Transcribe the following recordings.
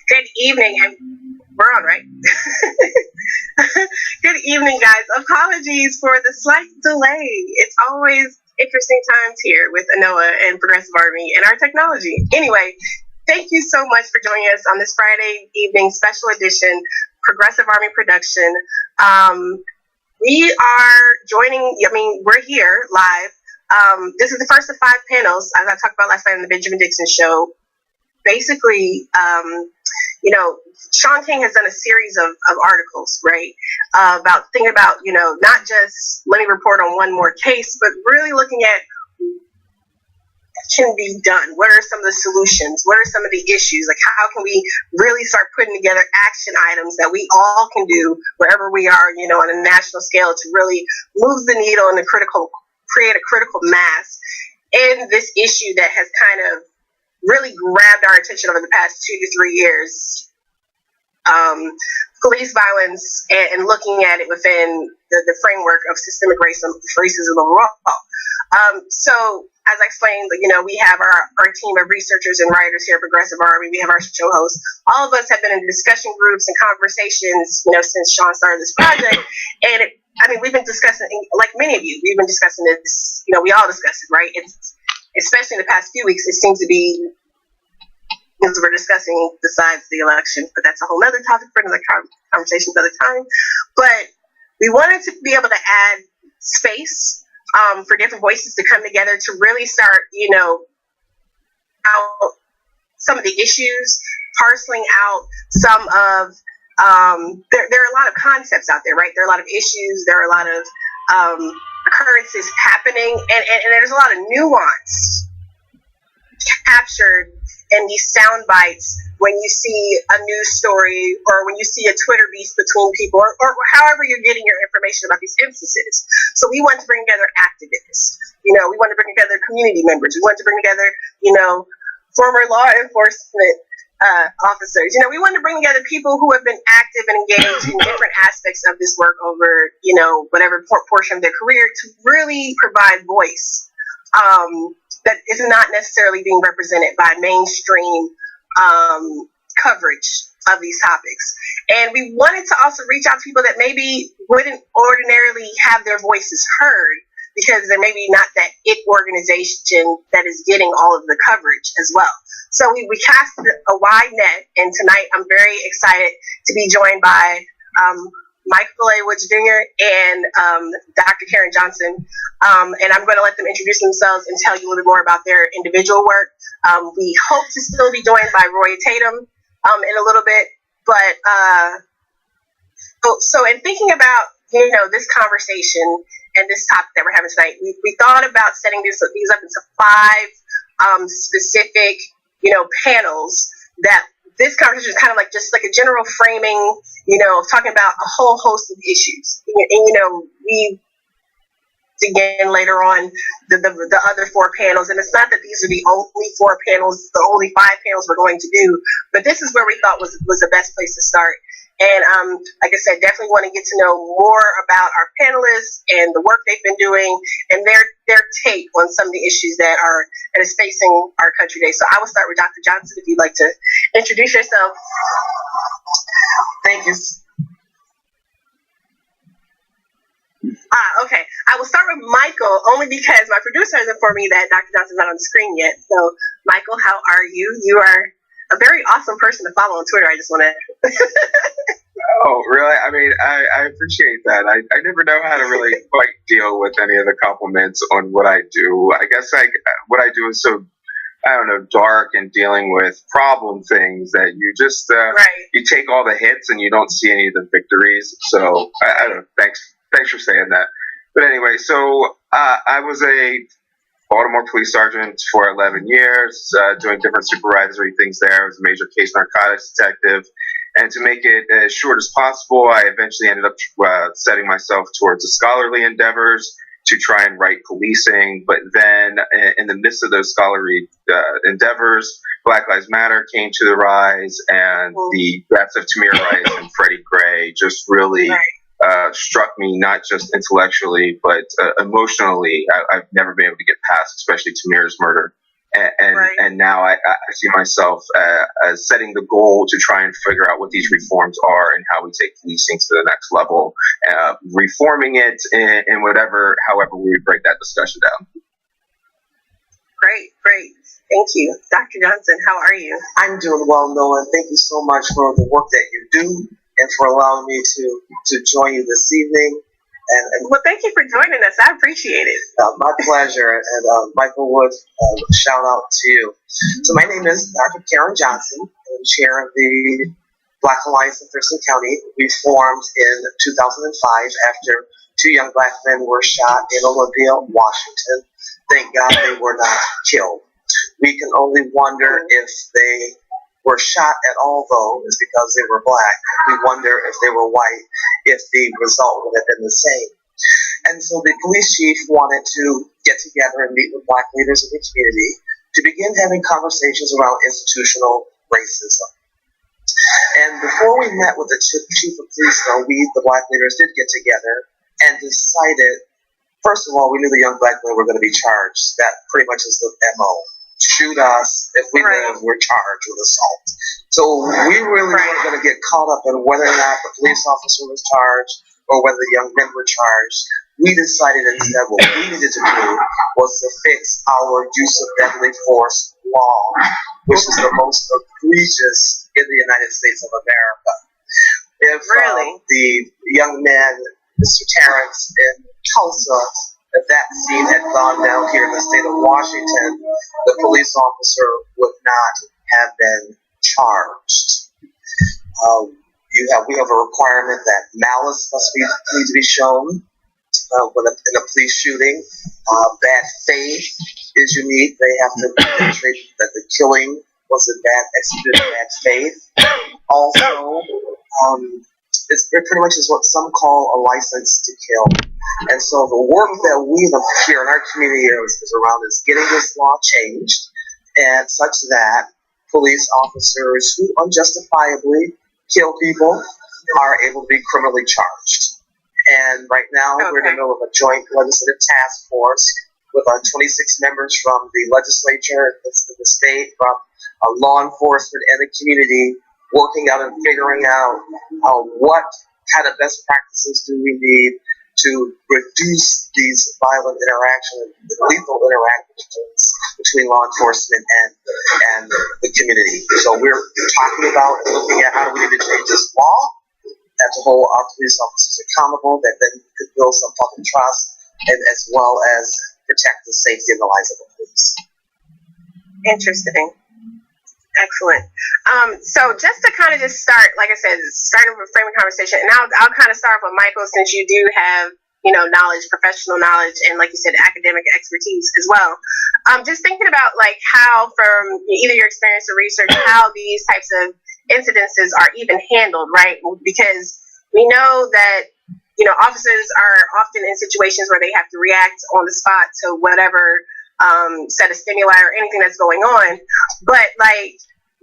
Good evening, and we're on, right? Good evening, guys. Apologies for the slight delay. It's always interesting times here with Anoa and Progressive Army and our technology. Anyway, thank you so much for joining us on this Friday evening special edition Progressive Army production. Um, we are we're here live. This is the first of 5 panels, as I talked about last night on the Benjamin Dixon show. Basically, Sean King has done a series of articles, right, about thinking about, not just let me report on one more case, but really looking at can be done? What are some of the solutions? What are some of the issues? Like, how can we really start putting together action items that we all can do wherever we are, on a national scale, to really move the needle and create a critical mass in this issue that has kind of really grabbed our attention over the past 2 to 3 years. Police violence and looking at it within the framework of systemic racism overall. So, as I explained, we have our team of researchers and writers here at Progressive Army. We have our show hosts. All of us have been in discussion groups and conversations, since Sean started this project. And we've been discussing, like many of you, we've been discussing this. We all discuss it, right? It's, especially in the past few weeks, it seems to be, as we're discussing besides the election, but that's a whole other topic for another conversation another time. But we wanted to be able to add space for different voices to come together to really start, out some of the issues, parceling out some of, there are a lot of concepts out there, right? There are a lot of issues, there are a lot of occurrences happening, and there's a lot of nuance captured in these sound bites when you see a news story or when you see a Twitter beef between people or however you're getting your information about these instances. So we want to bring together activists, we want to bring together community members, we want to bring together, former law enforcement officers. We want to bring together people who have been active and engaged in different aspects of this work over, whatever portion of their career, to really provide voice that is not necessarily being represented by mainstream coverage of these topics. And we wanted to also reach out to people that maybe wouldn't ordinarily have their voices heard because they're maybe not that it organization that is getting all of the coverage as well. So we cast a wide net, and tonight I'm very excited to be joined by Michael A. Woods Jr. and Dr. Karen Johnson. And I'm going to let them introduce themselves and tell you a little bit more about their individual work. We hope to still be joined by Roy Tatum in a little bit. But so in thinking about, this conversation and this topic that we're having tonight, we thought about setting these up into 5 specific, panels that this conversation is kind of like just like a general framing, of talking about a whole host of issues. And we again later on the other 4 panels, and it's not that these are the only 4 panels, the only 5 panels we're going to do, but this is where we thought was the best place to start. And like I said, definitely want to get to know more about our panelists and the work they've been doing and their take on some of the issues that is facing our country today. So I will start with Dr. Johnson, if you'd like to introduce yourself. Thank you. Okay. I will start with Michael, only because my producer has informed me that Dr. Johnson's not on the screen yet. So, Michael, how are you? You are a very awesome person to follow on Twitter. I just want to... Oh, really? I appreciate that. I never know how to really quite deal with any of the compliments on what I do. I guess what I do is so, I don't know, dark and dealing with problem things that you just, right. You take all the hits and you don't see any of the victories. So, I don't know. Thanks for saying that. But anyway, so I was a Baltimore police sergeant for 11 years, doing different supervisory things there. I was a major case narcotics detective. And to make it as short as possible, I eventually ended up setting myself towards the scholarly endeavors to try and write policing. But then in the midst of those scholarly endeavors, Black Lives Matter came to the rise, and the deaths of Tamir Rice and Freddie Gray just really struck me, not just intellectually, but emotionally. I've never been able to get past, especially Tamir's murder. And now I see myself as setting the goal to try and figure out what these reforms are and how we take policing to the next level, reforming it in however we break that discussion down. Great. Thank you. Dr. Johnson, how are you? I'm doing well, Noah. Thank you so much for the work that you do and for allowing me to join you this evening. And well, thank you for joining us. I appreciate it. My pleasure. And Michael Wood, shout out to you. So my name is Dr. Karen Johnson. I'm chair of the Black Alliance in Thurston County. We formed in 2005 after 2 young Black men were shot in Olympia, Washington. Thank God they were not killed. We can only wonder if they were shot at all, though, is because they were black. We wonder if they were white, if the result would have been the same. And so the police chief wanted to get together and meet with black leaders in the community to begin having conversations around institutional racism. And before we met with the chief of police, though, we, the black leaders, did get together and decided, first of all, we knew the young black men were going to be charged. That pretty much is the MO. Shoot us. If we live, we're charged with assault. So we really weren't going to get caught up in whether or not the police officer was charged or whether the young men were charged. We decided instead what we needed to do was to fix our use of deadly force law, which is the most egregious in the United States of America. If the young man, Mr. Terrence in Tulsa, if that scene had gone down here in the state of Washington, the police officer would not have been charged. We have a requirement that malice need to be shown in a police shooting. Bad faith is unique. They have to demonstrate that the killing was executed in bad faith. Also, it pretty much is what some call a license to kill. And so the work that we here in our community is around is getting this law changed and such that police officers who unjustifiably kill people are able to be criminally charged. And right now we're in the middle of a joint legislative task force with 26 members from the legislature, the state, from law enforcement and the community, working out and figuring out what kind of best practices do we need to reduce these violent interactions, lethal interactions between law enforcement and the community. So we're talking about and looking at how do we need to change this law and to hold our police officers accountable, that then could build some public trust, and as well as protect the safety and the lives of the police. Interesting. Excellent. So just to kind of just start, like I said, start with a framing conversation, and I'll kind of start with Michael, since you do have, knowledge, professional knowledge, and like you said, academic expertise as well. Just thinking about like how, from either your experience or research, how these types of incidences are even handled, right? Because we know that, officers are often in situations where they have to react on the spot to whatever set of stimuli or anything that's going on. But like,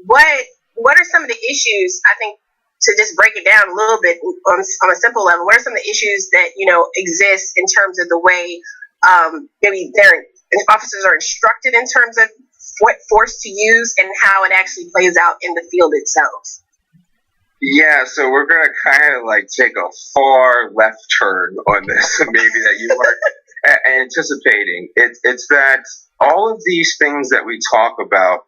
what are some of the issues, I think, to just break it down a little bit on a simple level, what are some of the issues that, exist in terms of the way maybe their officers are instructed in terms of what force to use and how it actually plays out in the field itself? Yeah, so we're going to kind of like take a far left turn on this, maybe that you weren't anticipating. It's that all of these things that we talk about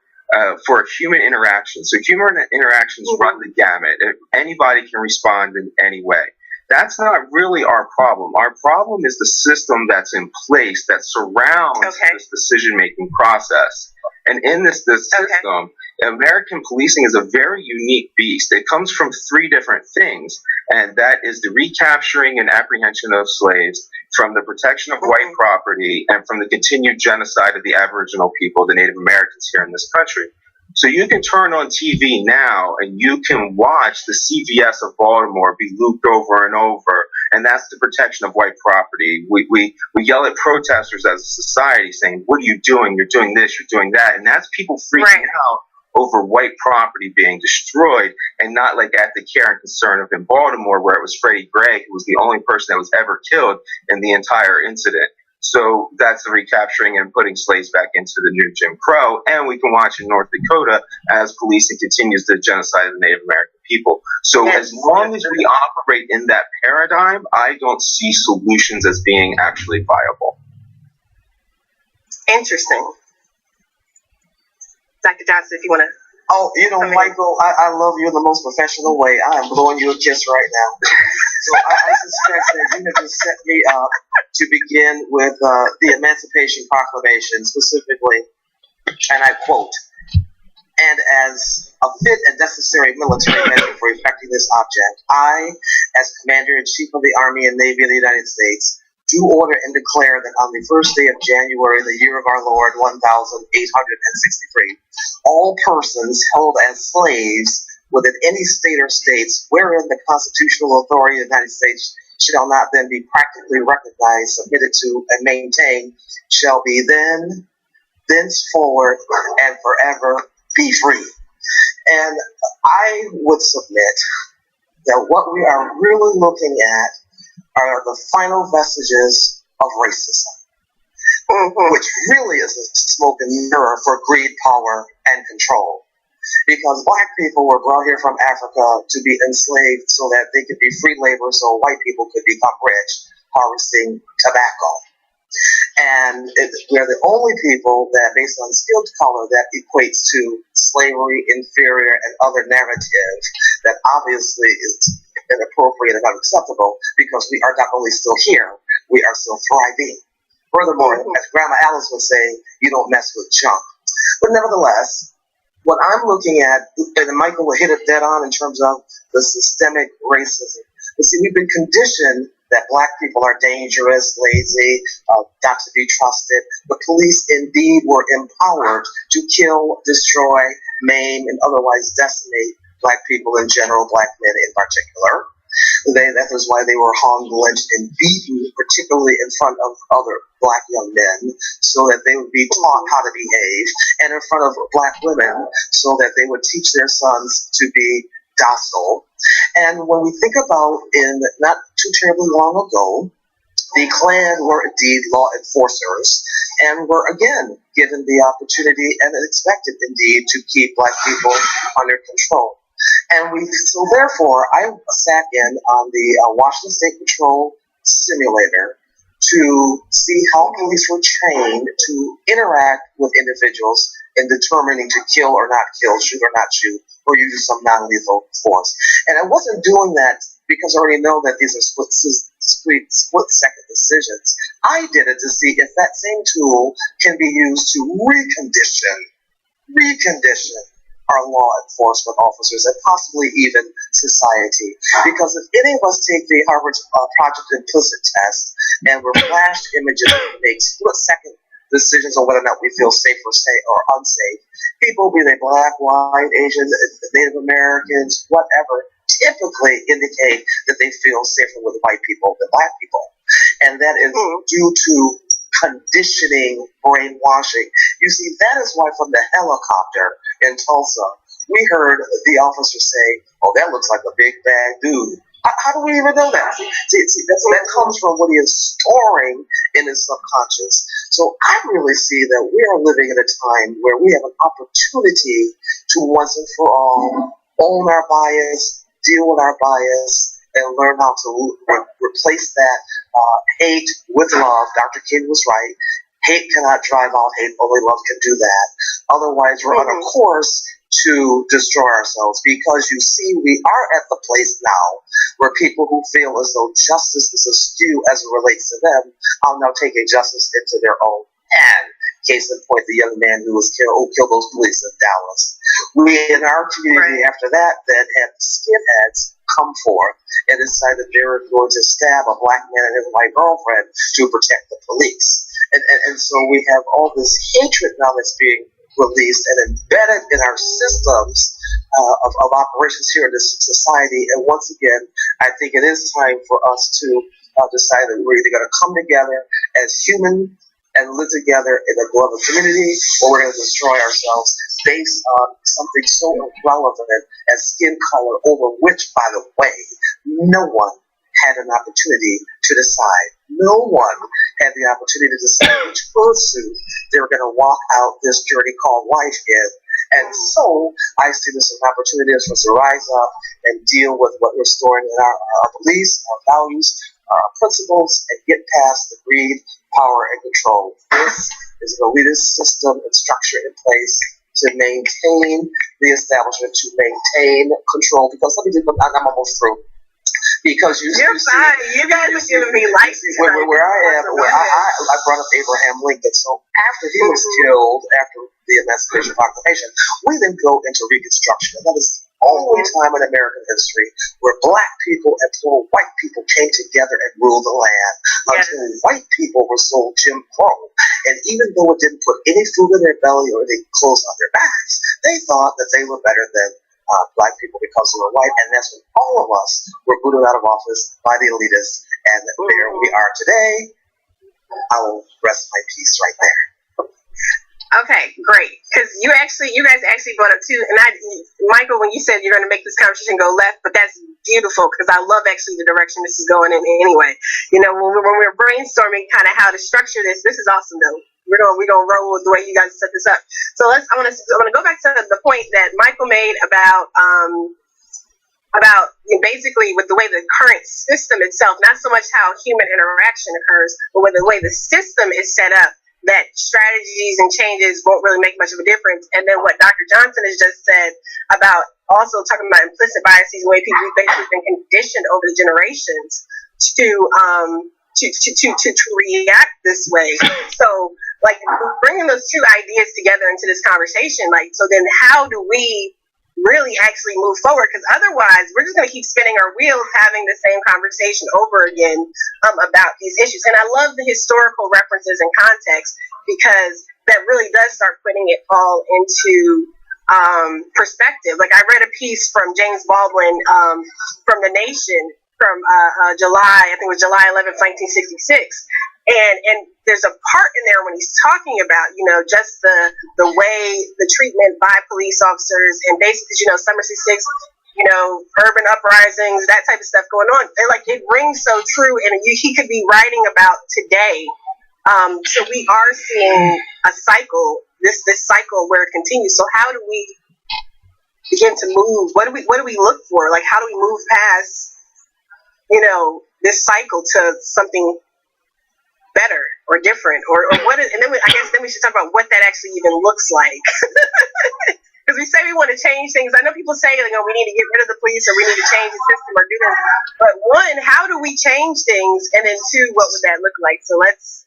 for human interaction. So human interactions run the gamut. Anybody can respond in any way. That's not really our problem. Our problem is the system that's in place that surrounds this decision-making process. And in this system, American policing is a very unique beast. It comes from three different things, and that is the recapturing and apprehension of slaves, from the protection of white property, and from the continued genocide of the Aboriginal people, the Native Americans here in this country. So you can turn on TV now and you can watch the CVS of Baltimore be looped over and over, and that's the protection of white property. We yell at protesters as a society saying, what are you doing? You're doing this, you're doing that. And that's people freaking out over white property being destroyed, and not like at the care and concern of in Baltimore, where it was Freddie Gray, who was the only person that was ever killed in the entire incident. So that's the recapturing and putting slaves back into the new Jim Crow. And we can watch in North Dakota as policing continues the genocide of the Native American people. So as long as we operate in that paradigm, I don't see solutions as being actually viable. Interesting. Dr. Johnson, if you want to. Oh, Michael, I love you in the most professional way. I am blowing you a kiss right now. So I suspect that you have just set me up to begin with the Emancipation Proclamation specifically, and I quote, "And as a fit and necessary military measure for effecting this object, I, as Commander-in-Chief of the Army and Navy of the United States, do order and declare that on the first day of January, the year of our Lord, 1863, all persons held as slaves within any state or states wherein the constitutional authority of the United States shall not then be practically recognized, submitted to, and maintained, shall be then, thenceforward, and forever be free. And I would submit that what we are really looking at are the final vestiges of racism, which really is a smoke and mirror for greed, power, and control. Because black people were brought here from Africa to be enslaved so that they could be free labor so white people could become rich, harvesting tobacco. And we're the only people that, based on skilled color, that equates to slavery, inferior, and other narrative that obviously is inappropriate and unacceptable because we are not only still here, we are still thriving. Furthermore, as Grandma Alice would say, you don't mess with junk. But nevertheless, what I'm looking at, and Michael will hit it dead on in terms of the systemic racism. You see, we've been conditioned that black people are dangerous, lazy, not to be trusted. The police indeed were empowered to kill, destroy, maim, and otherwise decimate black people in general, black men in particular. That is why they were hung, lynched, and beaten, particularly in front of other black young men, so that they would be taught how to behave, and in front of black women, so that they would teach their sons to be docile. And when we think about in not too terribly long ago, the Klan were indeed law enforcers and were again given the opportunity and expected indeed to keep black people under control. And so therefore, I sat in on the Washington State Patrol simulator to see how police were trained to interact with individuals in determining to kill or not kill, shoot or not shoot, or use some non-lethal force. And I wasn't doing that because I already know that these are split-second decisions. I did it to see if that same tool can be used to recondition our law enforcement officers and possibly even society. Because if any of us take the Harvard Project Implicit test and we're flashed images and make split-second decisions on whether or not we feel safe or unsafe, people, be they black, white, Asian, Native Americans, whatever, typically indicate that they feel safer with white people than black people. And that is due to conditioning, brainwashing. You see, that is why from the helicopter in Tulsa, we heard the officer say, oh, that looks like a big bad dude. How do we even know that? See, that comes from what he is storing in his subconscious. So I really see that we are living in a time where we have an opportunity to once and for all own our bias, deal with our bias, and learn how to replace that hate with love. Dr. King was right. Hate cannot drive out hate. Only love can do that. Otherwise, we're on a course to destroy ourselves, because you see, we are at the place now where people who feel as though justice is askew as it relates to them are now taking justice into their own hand. Case in point, the young man who killed those police in Dallas. We in our community after that then had skinheads come forth and decided they were going to stab a black man and his white girlfriend to protect the police. And so we have all this hatred now that's being released and embedded in our systems of operations here in this society. And once again, I think it is time for us to decide that we're either going to come together as human and live together in a global community, or we're going to destroy ourselves based on something so irrelevant as skin color, over which, by the way, no one had an opportunity to decide. No one had the opportunity to decide which fursuit they were going to walk out this journey called life in. And so I see this as an opportunity for us to rise up and deal with what we're storing in our beliefs, our values, our principles, and get past the greed, power, and control. This is an elitist system and structure in place to maintain the establishment, to maintain control. Because let me do, I'm almost through. Because you're fine. You guys are giving me life. Where I am, I brought up Abraham Lincoln. So after he was killed, after the Emancipation Proclamation, we then go into Reconstruction. And that is only time in American history where black people and poor white people came together and ruled the land until white people were sold Jim Crow. And even though it didn't put any food in their belly or any clothes on their backs, they thought that they were better than black people because they were white. And that's when all of us were booted out of office by the elitists. And there we are today. I will rest my piece right there. Okay, great. Because you guys actually brought up too, and Michael, when you said you're going to make this conversation go left, but that's beautiful because I love actually the direction this is going in anyway. You know, when we're brainstorming kind of how to structure this is awesome though. We're gonna roll with the way you guys set this up. So I'm gonna go back to the point that Michael made about basically with the way the current system itself, not so much how human interaction occurs, but with the way the system is set up, that strategies and changes won't really make much of a difference. And then what Dr. Johnson has just said about also talking about implicit biases, the way people have basically been conditioned over the generations to react this way. So like bringing those two ideas together into this conversation, like, so then how do we really actually move forward? Because otherwise we're just going to keep spinning our wheels having the same conversation over again about these issues. And I love the historical references and context because that really does start putting it all into perspective. Like I read a piece from James Baldwin from The Nation from July, I think it was July 11th, 1966. And there's a part in there when he's talking about, you know, just the way the treatment by police officers and basically, you know, summer 66, you know, urban uprisings, that type of stuff going on. And like it rings so true, and he could be writing about today. So we are seeing a cycle, this cycle where it continues. So how do we begin to move? What do we look for? Like how do we move past, you know, this cycle to something better or different or what is, and then I guess we should talk about what that actually even looks like. Because we say we want to change things. I know people say, you know, we need to get rid of the police or we need to change the system or do this. But one, how do we change things? And then two, what would that look like? So let's,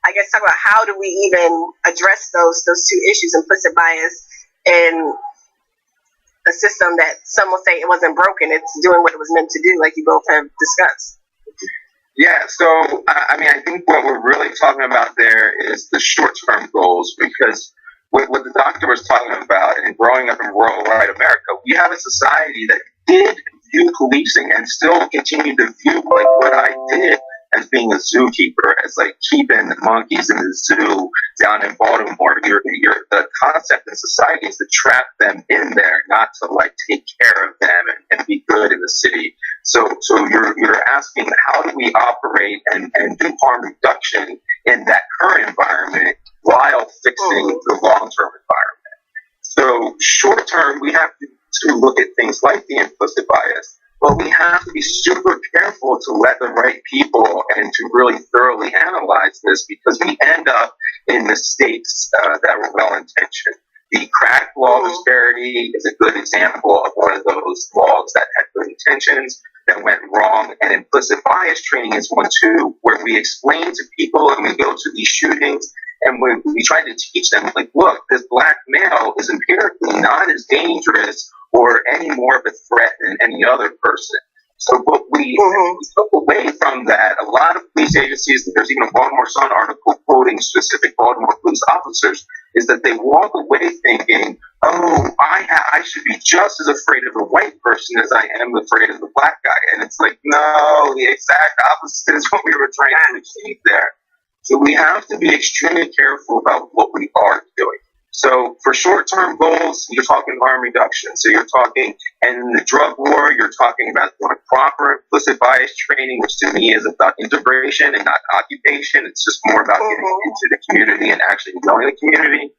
I guess, talk about how do we even address those two issues, implicit bias and a system that some will say it wasn't broken, it's doing what it was meant to do, like you both have discussed. Yeah, so I mean, I think what we're really talking about there is the short-term goals, because what the doctor was talking about, and growing up in rural white America, we have a society that did view policing and still continue to view like what I did as being a zookeeper, as like keeping the monkeys in the zoo down in Baltimore. The concept in society is to trap them in there, not to like take care of them and be good in the city. So you're asking, how do we operate and do harm reduction in that current environment while fixing the long-term environment? So short-term, we have to look at things like the implicit bias, but we have to be super careful to let the right people and to really thoroughly analyze this, because we end up in mistakes that were well-intentioned. The crack law disparity is a good example of one of those laws that had good intentions that went wrong. And implicit bias training is one too, where we explain to people and we go to these shootings and we try to teach them, like, look, this black male is empirically not as dangerous or any more of a threat than any other person. So what we took away from that, a lot of police agencies, there's even a Baltimore Sun article quoting specific Baltimore police officers, is that they walk away thinking, oh, I should be just as afraid of a white person as I am afraid of the black guy. And it's like, no, the exact opposite is what we were trying to achieve there. So we have to be extremely careful about what we are doing. So for short-term goals, you're talking harm reduction. So you're talking, and in the drug war, you're talking about doing proper implicit bias training, which to me is about integration and not occupation. It's just more about getting into the community and actually knowing the community.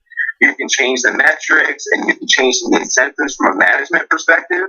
You can change the metrics and you can change the incentives from a management perspective,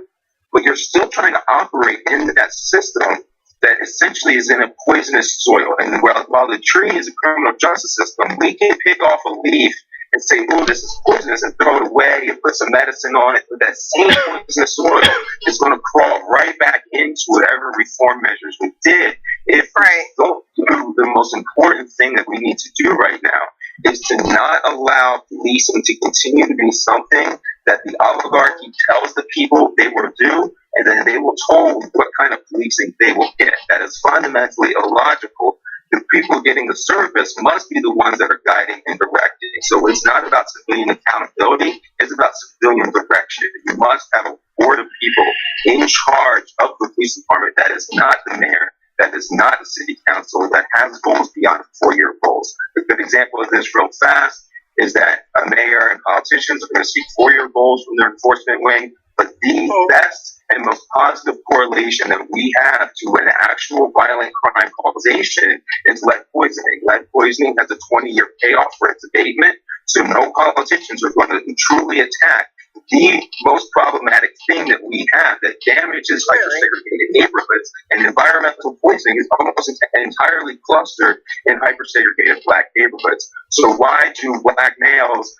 but you're still trying to operate in that system that essentially is in a poisonous soil. And while the tree is a criminal justice system, we can pick off a leaf and say, oh, this is poisonous, and throw it away and put some medicine on it. But that same poisonous soil is going to crawl right back into whatever reform measures we did. If we don't do the most important thing that we need to do right now, is to not allow policing to continue to be something that the oligarchy tells the people they will do, and then they will told what kind of policing they will get. That is fundamentally illogical. The people getting the service must be the ones that are guiding and directing. So it's not about civilian accountability, it's about civilian direction. You must have a board of people in charge of the police department that is not the mayor, that is not the city council, that has goals beyond 4-year goals. A good example of this real fast is that a mayor and politicians are going to seek 4-year goals from their enforcement wing, but the best and most positive correlation that we have to an actual violent crime causation is lead poisoning. Lead poisoning has a 20-year payoff for its abatement, so no politicians are going to truly attack the most problematic thing that we have that damages hyper-segregated neighborhoods. And environmental poisoning is almost entirely clustered in hyper-segregated black neighborhoods. So why do black males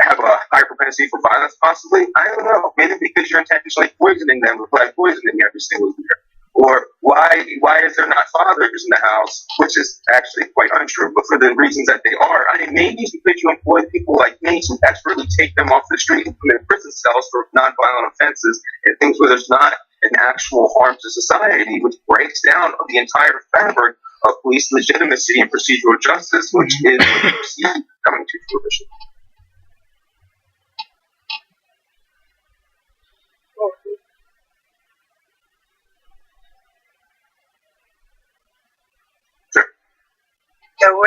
have a higher propensity for violence possibly? I don't know. Maybe because you're intentionally poisoning them with black poisoning every single year. Or why is there not fathers in the house, which is actually quite untrue, but for the reasons that they are. I mean, maybe because you employ people like me to expertly take them off the street and put them in prison cells for nonviolent offenses and things where there's not an actual harm to society, which breaks down the entire fabric of police legitimacy and procedural justice, which is what you see coming to fruition. So I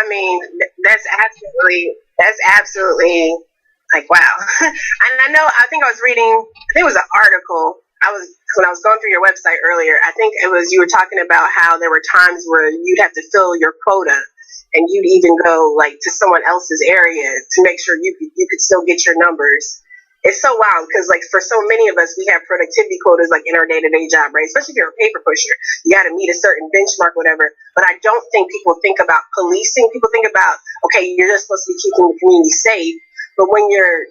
mean, that's absolutely like, wow. And I think I was reading, I think it was an article. When I was going through your website earlier, I think it was, you were talking about how there were times where you'd have to fill your quota and you'd even go like to someone else's area to make sure you could still get your numbers. It's so wild because, like, for so many of us, we have productivity quotas, like, in our day-to-day job, right? Especially if you're a paper pusher. You got to meet a certain benchmark, whatever. But I don't think people think about policing. People think about, okay, you're just supposed to be keeping the community safe. But when you're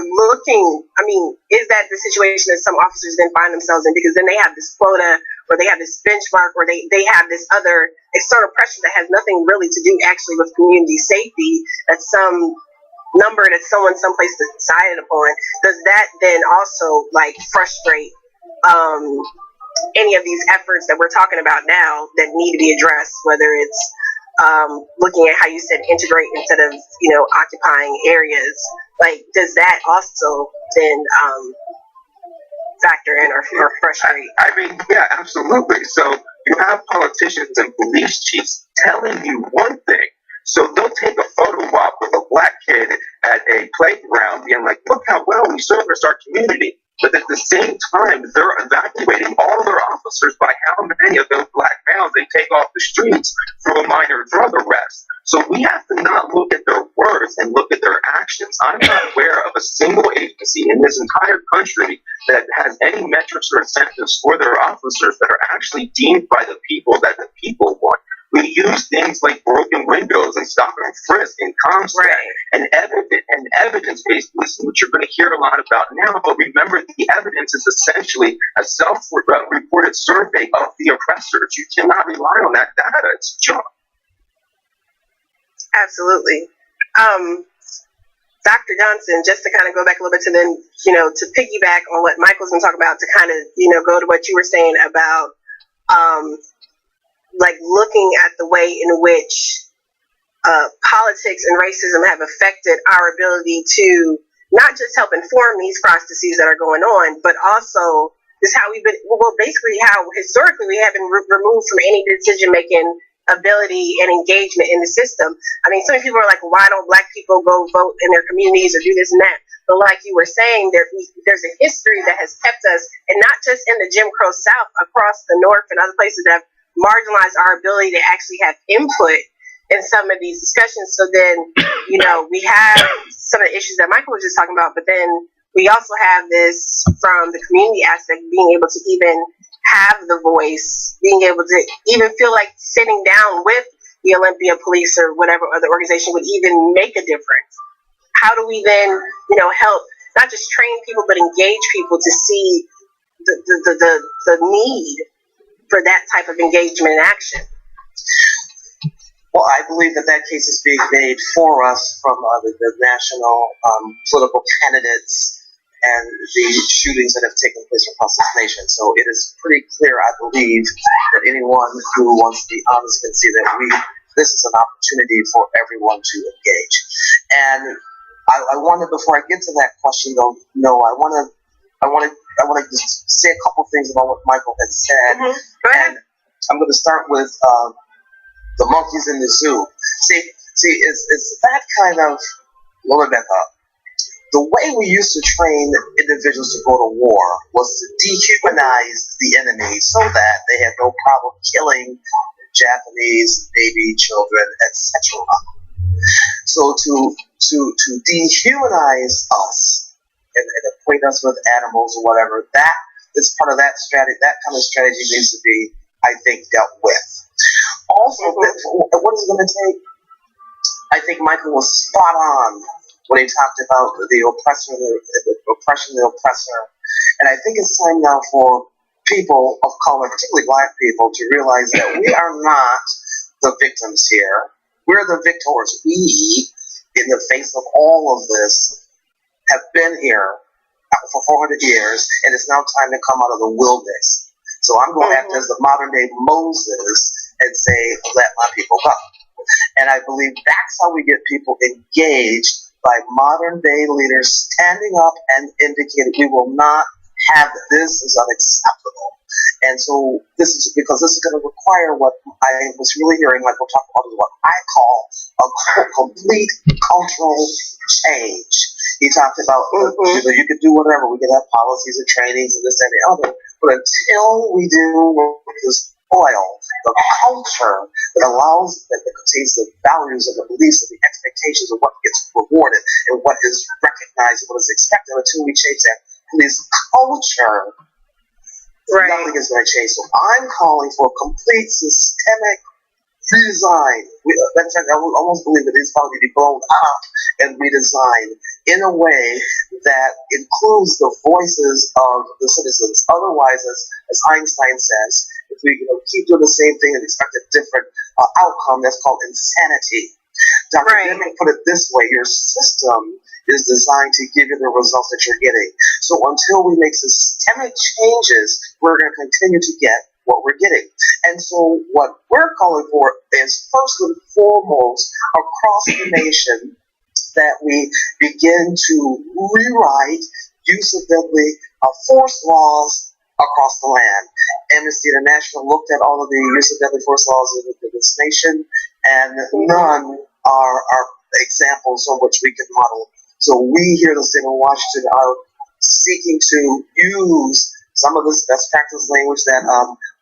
looking, I mean, is that the situation that some officers then find themselves in? Because then they have this quota, or they have this benchmark, or they have this other external pressure that has nothing really to do actually with community safety. That's some number that someone someplace decided upon. Does that then also like frustrate any of these efforts that we're talking about now that need to be addressed, whether it's looking at how you said integrate instead of, occupying areas? Like, does that also then factor in or frustrate? I mean, yeah, absolutely. So you have politicians and police chiefs telling you one thing. So they'll take a photo op with a black kid at a playground being like, look how well we service our community. But at the same time, they're evacuating all of their officers by how many of those black males they take off the streets through a minor drug arrest. So we have to not look at their words and look at their actions. I'm not aware of a single agency in this entire country that has any metrics or incentives for their officers that are actually deemed by the people that the people want. We use things like broken windows and stop and frisk and CompStat and evidence-based policing, which you're going to hear a lot about now. But remember, the evidence is essentially a self-reported survey of the oppressors. You cannot rely on that data. It's junk. Absolutely. Dr. Johnson, just to kind of go back a little bit to then, to piggyback on what Michael's been talking about, to kind of, go to what you were saying about, like looking at the way in which politics and racism have affected our ability to not just help inform these processes that are going on, but also this how we've been, well, basically how historically we have been removed from any decision-making ability and engagement in the system. I mean, so many people are like, why don't black people go vote in their communities or do this and that? But like you were saying, there's a history that has kept us, and not just in the Jim Crow South, across the North and other places that have marginalized our ability to actually have input in some of these discussions. So then, we have some of the issues that Michael was just talking about, but then we also have this from the community aspect, being able to even have the voice, being able to even feel like sitting down with the Olympia Police or whatever other organization would even make a difference. How do we then, help not just train people, but engage people to see the need for that type of engagement and action? Well, I believe that case is being made for us from the national political candidates and the shootings that have taken place across this nation. So it is pretty clear, I believe, that anyone who wants to be honest can see that this is an opportunity for everyone to engage. And I wanted, before I get to that question, though, no, I want to just say a couple things about what Michael had said. Mm-hmm. Go ahead. And I'm going to start with the monkeys in the zoo. See, it's that kind of. Let me back up. The way we used to train individuals to go to war was to dehumanize the enemy so that they had no problem killing Japanese baby children, etc. So to dehumanize us and equate us with animals or whatever, that is part of that strategy. That kind of strategy needs to be, I think, dealt with. Also, what is it going to take? I think Michael was spot on when he talked about the oppressor, the oppression of the oppressor. And I think it's time now for people of color, particularly black people, to realize that we are not the victims here. We're the victors. We, in the face of all of this, have been here for 400 years, and it's now time to come out of the wilderness. So I'm going to act as the modern day Moses and say, let my people go. And I believe that's how we get people engaged, by modern day leaders standing up and indicating we will not have this is unacceptable. And so this is because this is going to require what I was really hearing, like we'll talk about, is what I call a complete cultural change. He talked about you could do whatever, we could have policies and trainings and this and the other, but until we do this oil, the culture that allows, that contains the values and the beliefs and the expectations of what gets rewarded and what is recognized and what is expected, until we change that police culture, nothing is going to change. So I'm calling for a complete systemic redesign. I almost believe that it's going to be blown up and redesigned in a way that includes the voices of the citizens. Otherwise, as Einstein says, if we keep doing the same thing and expect a different outcome, that's called insanity. Dr. Denman put it this way: your system is designed to give you the results that you're getting. So until we make systemic changes, we're going to continue to get what we're getting. And so what we're calling for is, first and foremost, across the nation, that we begin to rewrite use of deadly force laws across the land. Amnesty International looked at all of the use of deadly force laws in this nation, and none are examples on which we can model. So we here in the state of Washington are seeking to use some of this best practice language that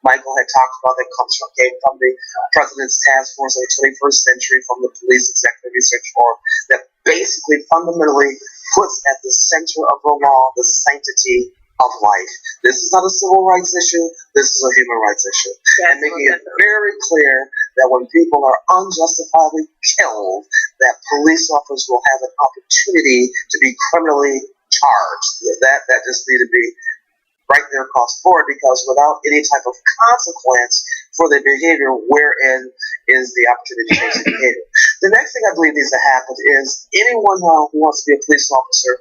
Michael had talked about, that came from the President's Task Force of the 21st Century, from the Police Executive Research Forum, that basically fundamentally puts at the center of the law the sanctity of life. This is not a civil rights issue, this is a human rights issue. Yes, and making it very clear that when people are unjustifiably killed, that police officers will have an opportunity to be criminally charged. That just need to be right there across the board, because without any type of consequence for their behavior, wherein is the opportunity to change the behavior. The next thing I believe needs to happen is anyone who wants to be a police officer,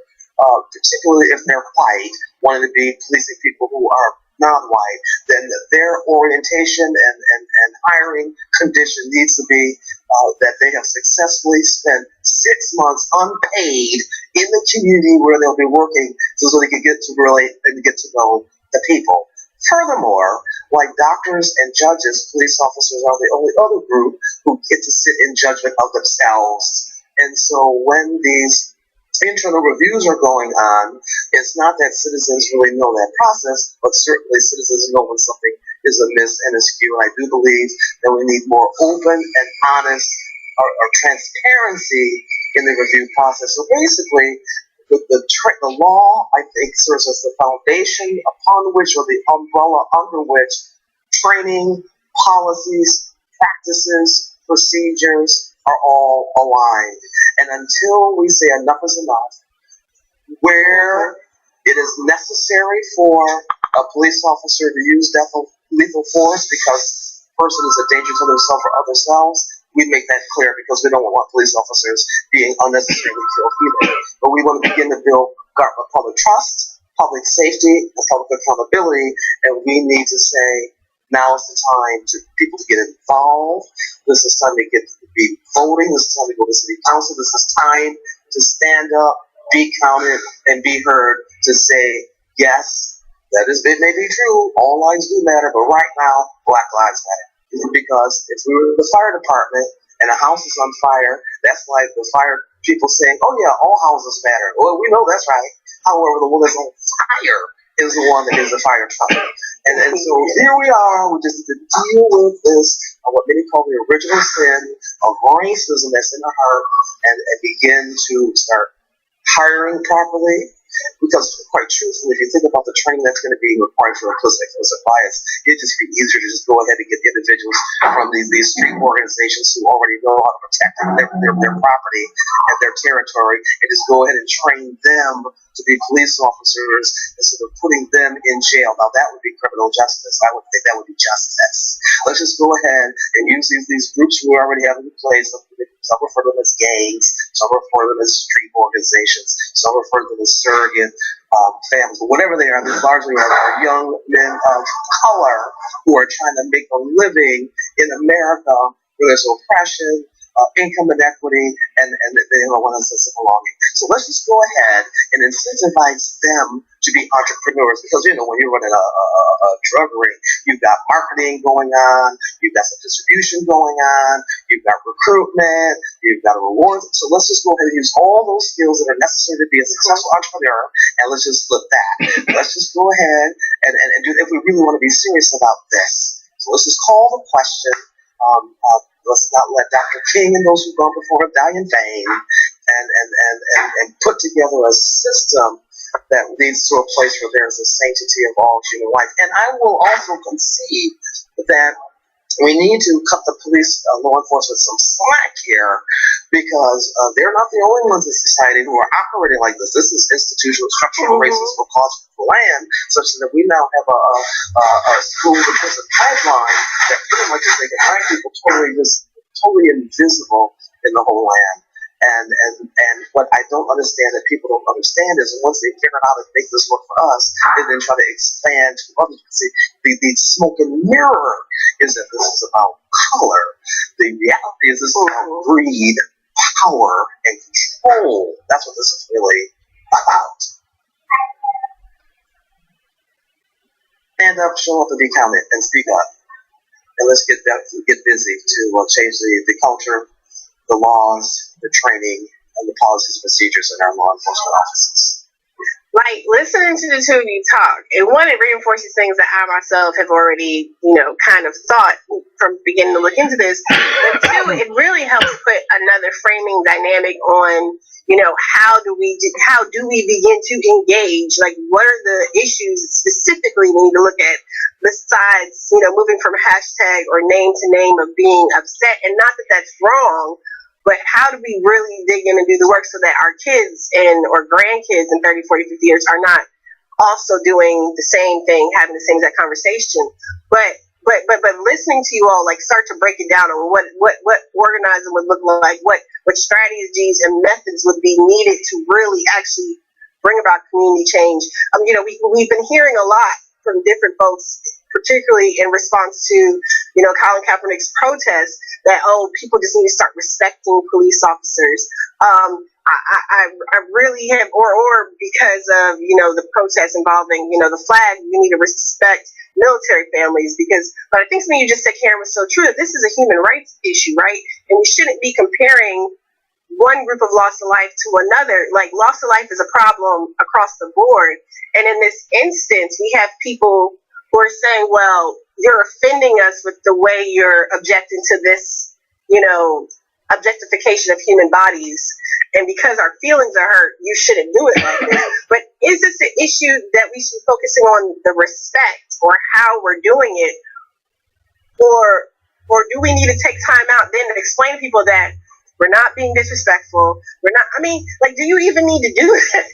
particularly if they're white, wanting to be policing people who are non-white, then their orientation and hiring condition needs to be that they have successfully spent 6 months unpaid in the community where they'll be working, so they can get to really and get to know the people. Furthermore, like doctors and judges, police officers are the only other group who get to sit in judgment of themselves. And so when these internal reviews are going on, it's not that citizens really know that process, but certainly citizens know when something is amiss and askew. And I do believe that we need more open and honest or transparency in the review process. So basically, the law, I think, serves as the foundation upon which, or the umbrella under which, training, policies, practices, procedures are all aligned. And until we say enough is enough, where it is necessary for a police officer to use lethal force because the person is a danger to themselves or other selves, we make that clear because we don't want police officers being unnecessarily killed either. But we want to begin to build public trust, public safety, and public accountability, and we need to say, now is the time to people to get involved. This is time to be voting. This is time to go to city council. This is time to stand up, be counted, and be heard to say, yes, it may be true, all lives do matter, but right now, Black lives matter. Because if we were the fire department and a house is on fire, that's like the fire people saying, oh yeah, all houses matter. Well, we know that's right. However, the one that's on fire is the one that is the fire truck. And so here we are, we just need to deal with this, what many call the original sin of racism that's in the heart, and begin to start hiring properly. Because quite truthfully, if you think about the training that's going to be required for implicit bias, it'd just be easier to just go ahead and get individuals from these street organizations who already know how to protect their property and their territory, and just go ahead and train them to be police officers instead of putting them in jail. Now that would be criminal justice. I would think that would be justice. Let's just go ahead and use these groups we already have in place. Some refer to them as gangs, some refer to them as street organizations, some refer to them as surrogate families, but whatever they are, these largely are young men of color who are trying to make a living in America where there's oppression, income inequity, and they don't want a sense of belonging. So let's just go ahead and incentivize them to be entrepreneurs, because when you're running a drug ring, you've got marketing going on, you've got some distribution going on, you've got recruitment, you've got rewards. So let's just go ahead and use all those skills that are necessary to be a successful entrepreneur, and let's just flip that. Let's just go ahead and do, if we really want to be serious about this. So let's just call the question. Let's not let Dr. King and those who've gone before him die in vain, and put together a system that leads to a place where there is a sanctity of all human life. And I will also concede that we need to cut the police, law enforcement some slack here, because they're not the only ones in society who are operating like this. This is institutional structural racism for cost of land, such that we now have a school to prison pipeline that pretty much is making black people totally invisible in the whole land. And what I don't understand, that people don't understand, is once they figure out how to make this work for us, they then try to expand to others. See, the smoke and mirror is that this is about color. The reality is this is about greed, power, and control. That's what this is really about. Stand up, show up, and be counted, and speak up. And let's get busy to change the culture, the laws, the training, and the policies and procedures in our law enforcement offices. Like, listening to the two of you talk, and one, it reinforces things that I myself have already, kind of thought from beginning to look into this. But two, it really helps put another framing dynamic on, how do we begin to engage? Like, what are the issues specifically we need to look at besides, moving from hashtag or name to name of being upset? And not that that's wrong, but how do we really dig in and do the work so that our kids or grandkids in 30, 40, 50 years are not also doing the same thing, having the same exact conversation? But listening to you all start to break it down on what organizing would look like, what strategies and methods would be needed to really actually bring about community change. We've been hearing a lot from different folks, particularly in response to, Colin Kaepernick's protest, that, people just need to start respecting police officers. I really have, or because of, the protests involving, the flag, we need to respect military families, but I think something you just said, Karen, was so true, that this is a human rights issue, right? And we shouldn't be comparing one group of loss of life to another. Like, loss of life is a problem across the board. And in this instance, we have people who are saying, well, you're offending us with the way you're objecting to this, objectification of human bodies. And because our feelings are hurt, you shouldn't do it like this. But is this an issue that we should be focusing on the respect or how we're doing it? Or do we need to take time out then to explain to people that we're not being disrespectful? We're not, do you even need to do that?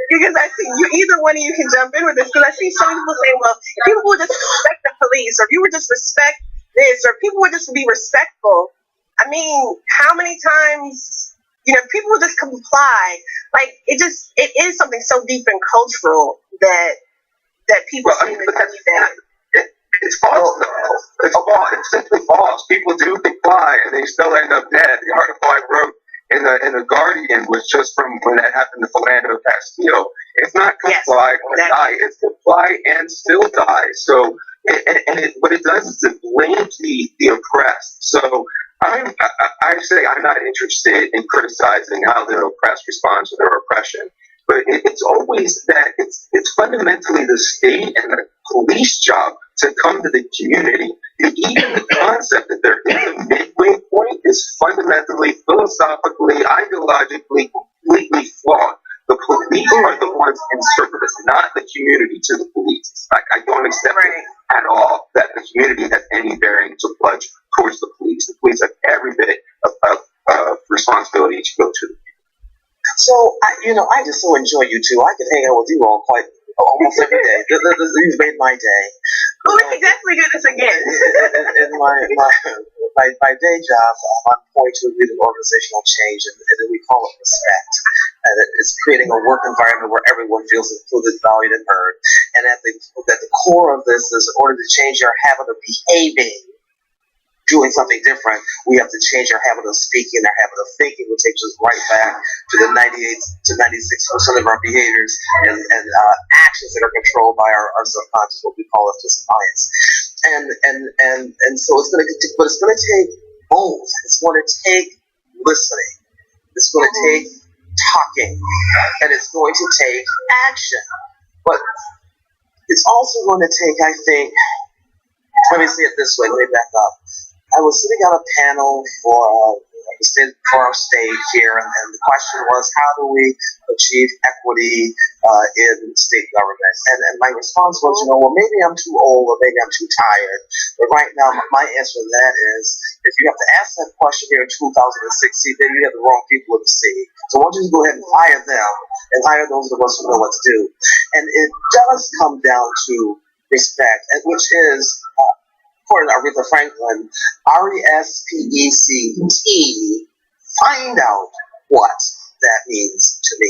Because I see you, either one of you can jump in with this, because I see some people saying, well, if people would just respect the police, or if you would just respect this, or people would just be respectful. I mean, how many times, people would just comply. Like, it is something so deep and cultural that people seem to believe that. It's false, though. It's false. It's simply false. People do comply, and they still end up dead. The article I wrote in the Guardian was just from when that happened to Philando Castile. It's not comply or die. It's comply and still die. So, what it does is it blames the oppressed. So, I say I'm not interested in criticizing how the oppressed responds to their oppression. But it's always that it's fundamentally the state and the police job to come to the community. Even the concept that they're in the midway point is fundamentally, philosophically, ideologically, completely flawed. The police are the ones in service, not the community to the police. I don't accept it at all that the community has any bearing to pledge towards the police. The police have every bit of responsibility to go to the people. So, I just so enjoy you two. I can hang out with you all almost every day. You've made my day. Well, we can definitely do this again. In my day job, I'm employed to lead an organizational change, and we call it respect. And it's creating a work environment where everyone feels included, valued, and heard. And at the core of this is, in order to change our habit of behaving, doing something different, we have to change our habit of speaking, our habit of thinking, which takes us right back to the 98 to 96% of our behaviors and actions that are controlled by our subconscious, what we call as defiance. And so it's going to take both. It's going to take listening. It's going to take talking, and it's going to take action. But it's also going to take, I think, let me say it this way, let me back up. I was sitting on a panel for our state here, and the question was, how do we achieve equity in state government? And my response was, well, maybe I'm too old, or maybe I'm too tired. But right now, my answer to that is, if you have to ask that question here in 2016, then you have the wrong people in the city. So why don't you just go ahead and hire them, and hire those of us who know what to do. And it does come down to respect, which is, according to Aretha Franklin, RESPECT, find out what that means to me.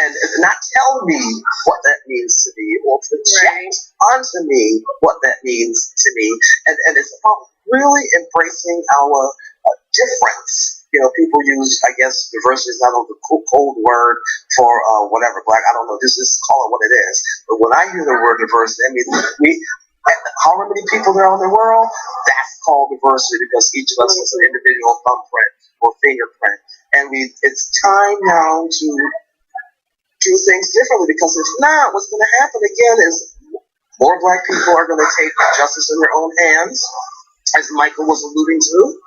And not tell me what that means to me, or project onto me what that means to me. And it's about really embracing our difference. People use, I guess, diversity is not the cold word for whatever, black, I don't know, just call it what it is. But when I hear the word diversity, I mean, however many people there are in the world, that's called diversity, because each of us has an individual thumbprint or fingerprint. And it's time now to do things differently, because if not, what's going to happen again is more black people are going to take justice in their own hands, as Michael was alluding to.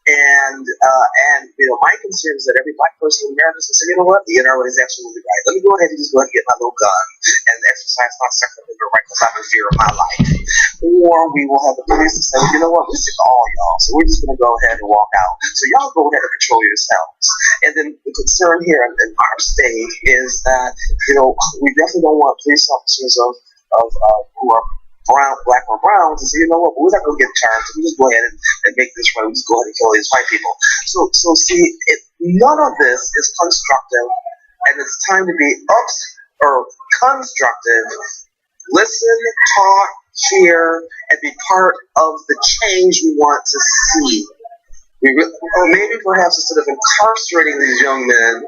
And my concern is that every black person in America is going to say, you know what, the NRA is absolutely right. Let me go ahead and just go ahead and get my little gun and exercise my Second Amendment right, because I'm in fear of my life. Or we will have the police say, you know what, we're sick of all y'all, so we're just going to go ahead and walk out. So y'all go ahead and control yourselves. And then the concern here in our state is that, we definitely don't want police officers of who are black or brown, to say, you know what, we're not going to get charged. We just go ahead and make this right. We just go ahead and kill these white people. So see, none of this is constructive, and it's time to be constructive. Listen, talk, hear, and be part of the change we want to see. Maybe perhaps instead of incarcerating these young men,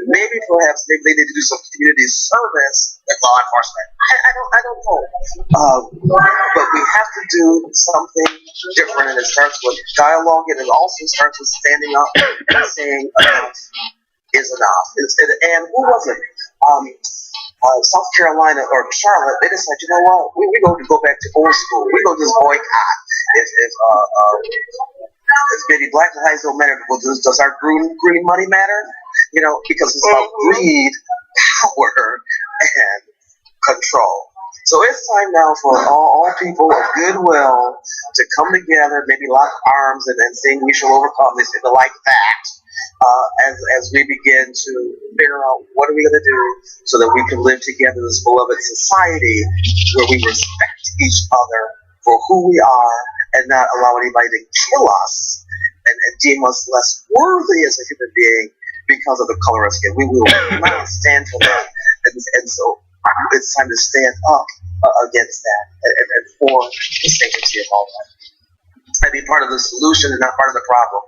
maybe they need to do some community service like law enforcement. I don't know. But we have to do something different, and it starts with dialogue, and it also starts with standing up and saying enough is enough. And who was it? South Carolina or Charlotte, they decided, you know what, we're going to go back to old school. We're going to just boycott. If maybe black lives don't matter, well, does our green money matter? Because it's about greed, power, and control. So it's time now for all people of goodwill to come together, maybe lock arms, and sing "We Shall Overcome This" and like that. As we begin to figure out what are we going to do so that we can live together in this beloved society where we respect each other for who we are and not allow anybody to kill us and deem us less worthy as a human being because of the color of skin. We will not stand for that. And so it's time to stand up against that and for the sanctity of all life. And be part of the solution and not part of the problem.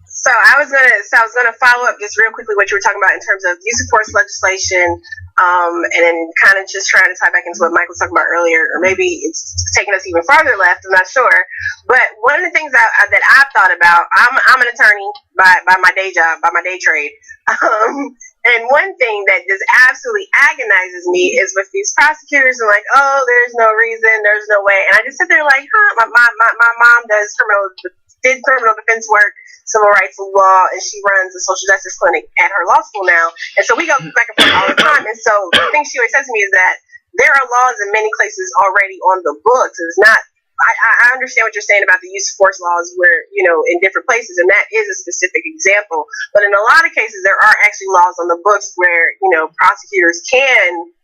So I was gonna follow up just real quickly what you were talking about in terms of use of force legislation, and then kind of just trying to tie back into what Mike was talking about earlier, or maybe it's taking us even farther left. I'm not sure. But one of the things that I've thought about, I'm an attorney by my day job, by my day trade, and one thing that just absolutely agonizes me is with these prosecutors and like, oh, there's no reason, there's no way, and I just sit there like, my mom did criminal defense work, civil rights law, and she runs a social justice clinic at her law school now. And so we go back and forth all the time. And so the thing she always says to me is that there are laws in many places already on the books. It's not, I understand what you're saying about the use of force laws where, in different places, and that is a specific example. But in a lot of cases, there are actually laws on the books where, prosecutors can,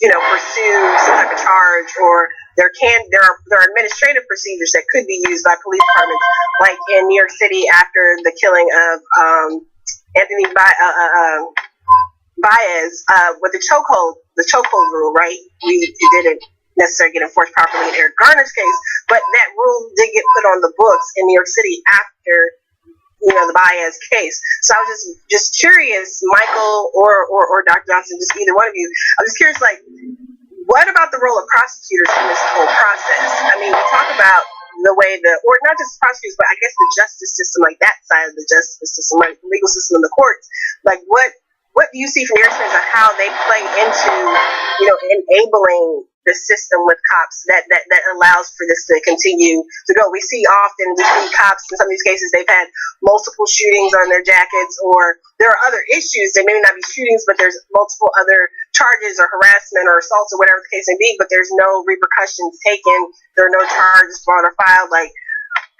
pursue some type of charge, or there are administrative procedures that could be used by police departments, like in New York City after the killing of Anthony Baez with the chokehold rule, right? It didn't necessarily get enforced properly in Eric Garner's case, but that rule did get put on the books in New York City after the Baez case. So I was just curious, Michael or Dr. Johnson, just either one of you, I was curious, like, what about the role of prosecutors in this whole process? I mean, we talk about the way or not just prosecutors, but I guess the justice system, like that side of the justice system, like the legal system in the courts. Like, what do you see from your experience of how they play into, enabling the system with cops that allows for this to continue to go? We see cops in some of these cases, they've had multiple shootings on their jackets, or there are other issues. They may not be shootings, but there's multiple other charges or harassment or assaults or whatever the case may be, but there's no repercussions taken. There are no charges brought or filed. Like,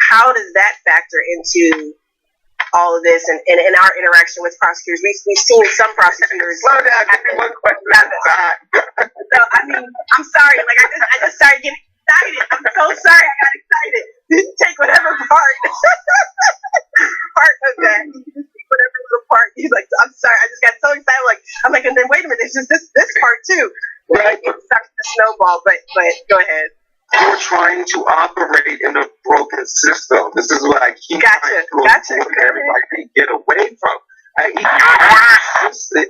how does that factor into all of this and our interaction with prosecutors? We've seen some prosecutors. Slow down, give me one question at a time. So, I mean, I'm sorry. Like, I just started getting excited. I'm so sorry I got excited. Take whatever part of that. Whatever little part. He's like, I'm sorry. I just got so excited. I'm like, and then wait a minute. There's just this part too. Right. It starts to snowball. But go ahead. You're trying to operate in a broken system. This is what I keep trying to everybody get away from.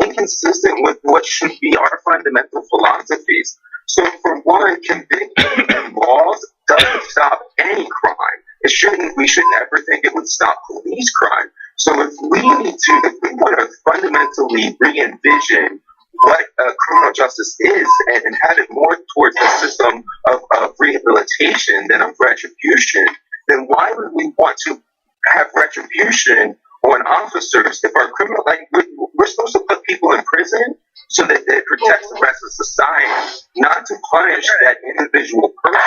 Inconsistent with what should be our fundamental philosophies. So, for one, convicting laws doesn't stop any crime. We should never think it would stop police crime. So, if we want to fundamentally re-envision what criminal justice is and have it more towards a system of rehabilitation than of retribution, then why would we want to have retribution on officers if our criminal, we're supposed to put people in prison so that it protects the rest of society, not to punish that individual person.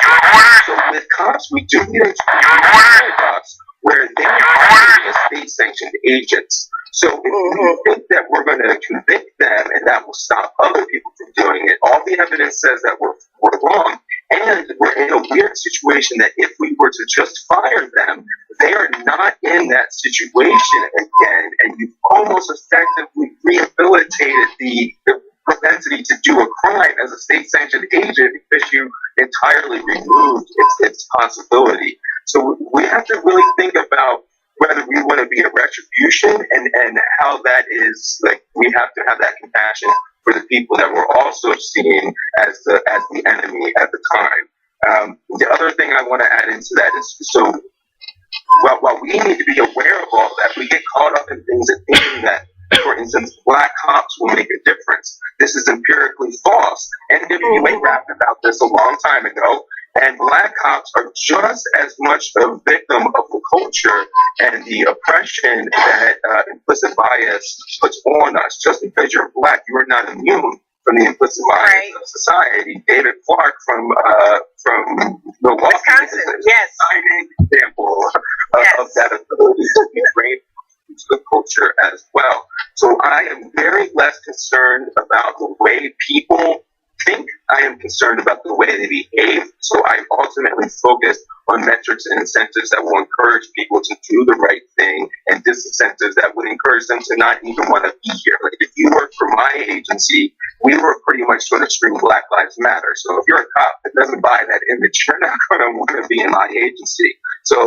So with cops, we do need to cops where they are state-sanctioned agents. So if we think that we're going to convict them and that will stop other people from doing it, all the evidence says that we're wrong. And we're in a weird situation that if we were to just fire them, they are not in that situation again. And you've almost effectively rehabilitated the propensity to do a crime as a state-sanctioned agent because you entirely removed its possibility. So we have to really think about whether we want to be a retribution and how that is, we have to have that compassion for the people that we're also seeing as the enemy at the time. The other thing I want to add into that is, while we need to be aware of all that, we get caught up in things and thinking that, for instance, black cops will make a difference. This is empirically false. NWA rapped about this a long time ago, and black cops are just as much a victim of the culture and the oppression that implicit bias puts on us. Just because you're black, you are not immune from the implicit bias of society. David Clark from Milwaukee Wisconsin, is a shining example of that ability to be brain to the culture as well. So I am very less concerned about the way people think. I am concerned about the way they behave. So I ultimately focused on metrics and incentives that will encourage people to do the right thing, and disincentives that would encourage them to not even want to be here. Like if you work for my agency, we were pretty much going to scream Black Lives Matter. So if you're a cop that doesn't buy that image, you're not going to want to be in my agency. So,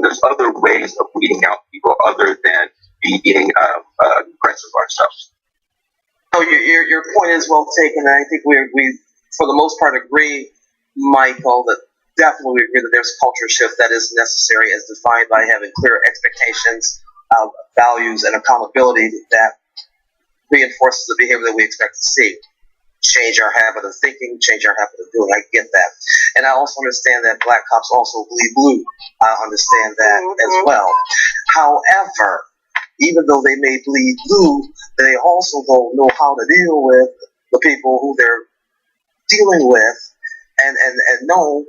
there's other ways of weeding out people other than being aggressive ourselves. Oh, your point is well taken, and I think we for the most part agree, Michael, that definitely agree that there's a culture shift that is necessary as defined by having clear expectations, values, and accountability that reinforces the behavior that we expect to see. Change our habit of thinking, change our habit of doing. I get that. And I also understand that black cops also bleed blue. I understand that as well. However, even though they may bleed blue, they also don't know how to deal with the people who they're dealing with, and know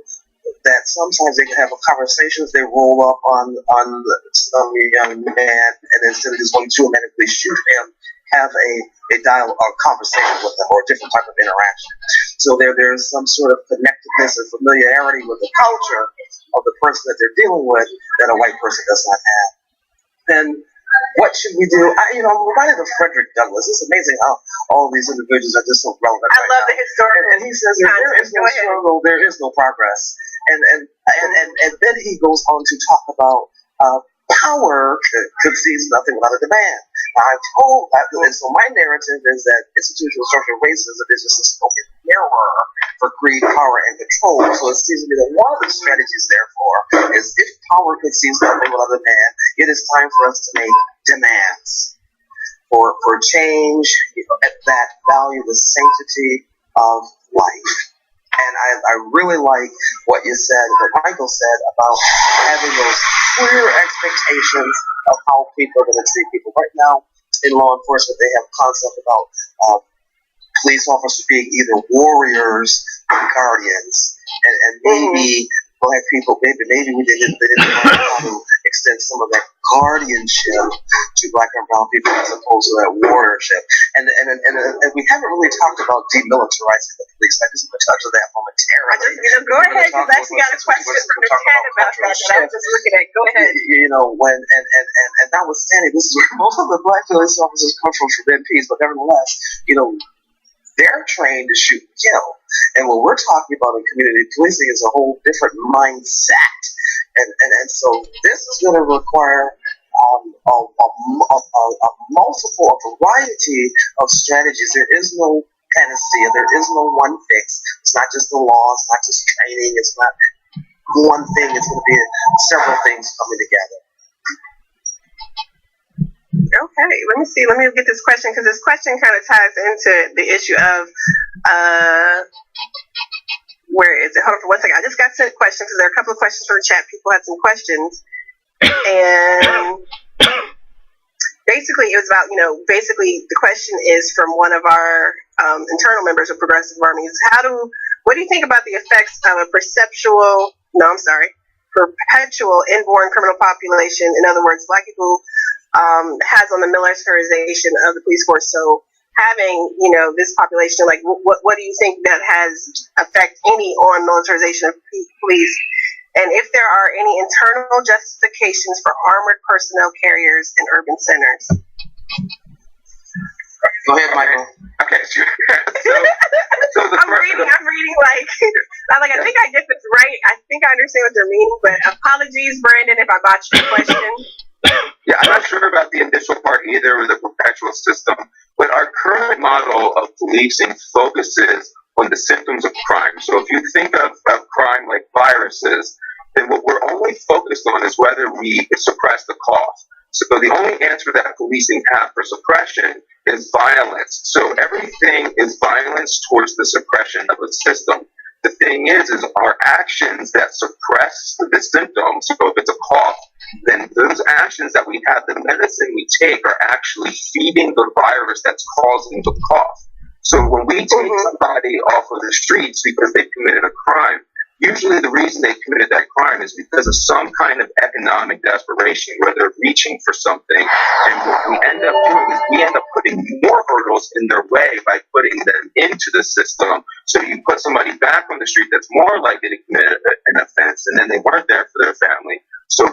that sometimes they can have a conversation if they roll up on some young man, and instead of just going to automatically shoot him, have a dialogue or conversation with them, or a different type of interaction. So there's some sort of connectedness and familiarity with the culture of the person that they're dealing with that a white person does not have. And what should we do? I'm reminded of Frederick Douglass. It's amazing how all of these individuals are just so relevant. I love the historian. And he says, if there is no struggle, there is no progress. And then he goes on to talk about power conceives nothing without a demand. Now, and so my narrative is that institutional structural racism is just a spoken mirror for greed, power, and control. So it seems to me that one of the strategies, therefore, is if power conceives nothing without a demand, it is time for us to make demands for change that value the sanctity of life. And I really like what you said, what Michael said about having those clear expectations of how people are going to treat people. Right now, in law enforcement, they have a concept about police officers being either warriors or guardians. And maybe black people, maybe we didn't learn how to extend some of that guardianship to black and brown people as opposed to that warriorship. And we haven't really talked about demilitarizing the police. I just want to touch on that momentarily. Go ahead, because I actually got a question from the chat about that I was just looking at. Go ahead. And notwithstanding, this is where most of the black police officers come from MPs, but nevertheless, they're trained to shoot and kill. And what we're talking about in community policing is a whole different mindset. And so this is going to require a variety of strategies. There is no panacea. There is no one fix. It's not just the law. It's not just training. It's not one thing. It's going to be several things coming together. Okay, let me see. Let me get this question, because this question kind of ties into the issue of where is it? Hold on for 1 second. I just got sent questions because there are a couple of questions from the chat. People had some questions, and basically it was about basically the question is from one of our internal members of Progressive Armies. What do you think about the effects of a perpetual inborn criminal population? In other words, black people has on the militarization of the police force. So having, this population, like what do you think that has effect any on militarization of police? And if there are any internal justifications for armored personnel carriers in urban centers? Go ahead, Michael. Okay, sure. I'm reading like I think I get this right. I think I understand what they're meaning, but apologies, Brandon, if I botched the question. Yeah, I'm not sure about the initial part either with the perpetual system, but our current model of policing focuses on the symptoms of crime. So if you think of crime like viruses, then what we're only focused on is whether we suppress the cause. So the only answer that policing have for suppression is violence. So everything is violence towards the suppression of a system. The thing is our actions that suppress the symptoms. So if it's a cough, then those actions that we have, the medicine we take, are actually feeding the virus that's causing the cough. So when we take somebody off of the streets because they've committed a crime, usually the reason they committed that crime is because of some kind of economic desperation where they're reaching for something. And what we end up doing is we end up putting more hurdles in their way by putting them into the system. So you put somebody back on the street that's more likely to commit an offense, and then they weren't there for their family. So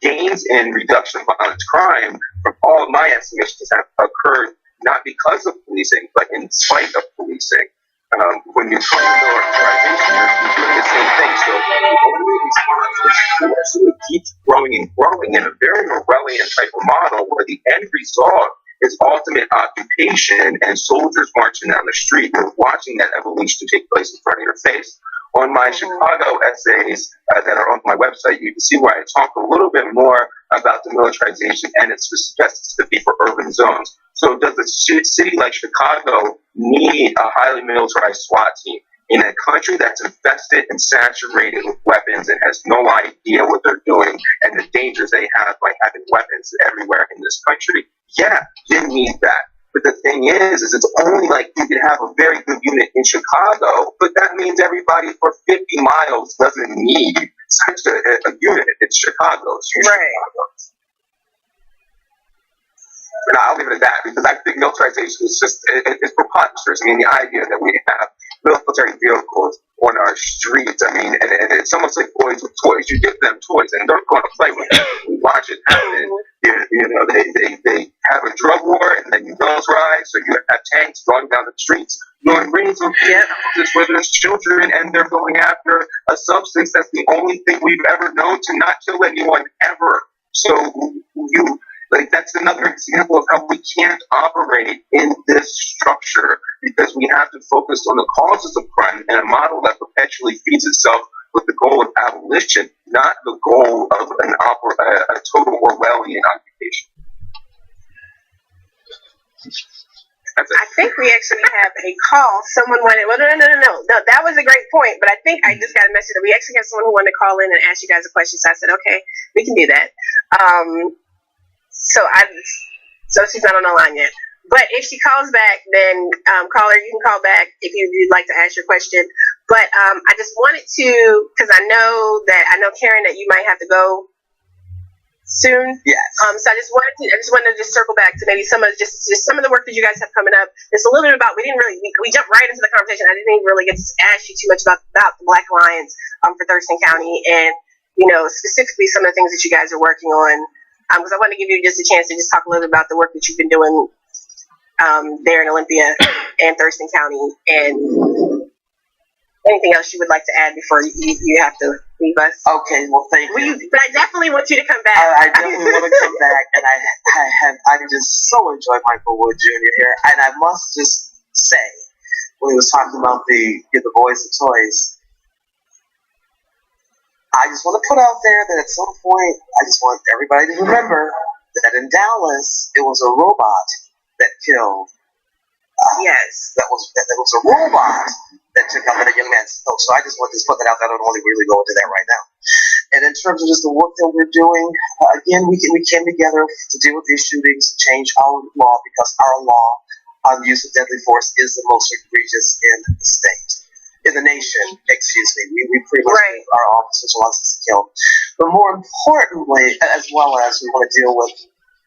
gains in reduction of violent crime, from all of my estimations, have occurred not because of policing, but in spite of policing. When you're trying to militarization, you're doing the same thing. So the only response is to actually keep growing and growing in a very Orwellian type of model where the end result is ultimate occupation and soldiers marching down the street. You're watching that evolution take place in front of your face. On my Chicago essays that are on my website, you can see where I talk a little bit more about the militarization and its specificity for urban zones. So does a city like Chicago need a highly militarized SWAT team in a country that's infested and saturated with weapons and has no idea what they're doing and the dangers they have by having weapons everywhere in this country? Yeah, you need that. But the thing is it's only like you can have a very good unit in Chicago, but that means everybody for 50 miles doesn't need such a unit. It's Chicago. It's right. Chicago. But I'll leave it at that because I think militarization is just, it's preposterous. I mean, the idea that we have military vehicles on our streets, I mean, and it's almost like boys with toys. You give them toys and they're going to play with them. We watch it happen. You know, they have a drug war and then you militarize, so you have tanks going down the streets, going bringing some houses where there's children and they're going after a substance that's the only thing we've ever known to not kill anyone ever. So that's another example of how we can't operate in this structure because we have to focus on the causes of crime and a model that perpetually feeds itself with the goal of abolition, not the goal of a total Orwellian occupation. I think we actually have a call. Someone wanted. Well, no. That was a great point, but I think I just got a message that we actually have someone who wanted to call in and ask you guys a question. So I said, okay, we can do that. So she's not on the line yet. But if she calls back, then caller, you can call back if you'd like to ask your question. But I just wanted to, because I know Karen that you might have to go soon. Yes. So I just wanted to circle back to maybe some of some of the work that you guys have coming up. Just a little bit about, we jumped right into the conversation. I didn't even really get to ask you too much about the Black Alliance for Thurston County and, specifically some of the things that you guys are working on. Because I want to give you just a chance to just talk a little bit about the work that you've been doing there in Olympia and Thurston County, and anything else you would like to add before you have to leave us. Okay, well, thank you. But I definitely want you to come back. I definitely want to come back, and I just so enjoy Michael Wood Jr. here, and I must just say, when he was talking about the boys and toys, I just want to put out there that at some point, I just want everybody to remember that in Dallas, it was a robot that killed. Yes. That was a robot that took out that young man's throat. So I just want to put that out there. I don't want to really go into that right now. And in terms of just the work that we're doing, again, we came together to deal with these shootings, to change our law, because our law on use of deadly force is the most egregious in the state. In the nation, excuse me. We pretty much give our officers a license to kill. But more importantly, as well as we want to deal with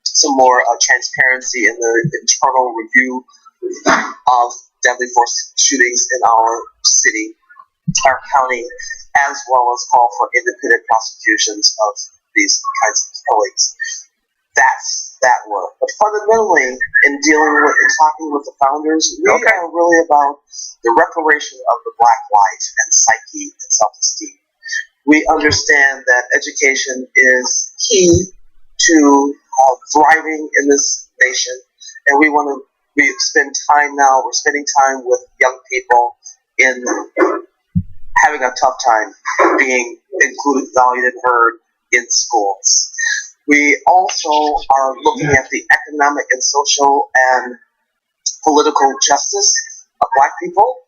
some more transparency in the internal review of deadly force shootings in our city, our county, as well as call for independent prosecutions of these kinds of killings. That's that work. But fundamentally, in dealing with and talking with the founders, we are really about the reparation of the Black life and psyche and self-esteem. We understand that education is key to thriving in this nation, and we're spending time with young people in having a tough time being included, valued, and heard in schools. We also are looking at the economic and social and political justice of Black people,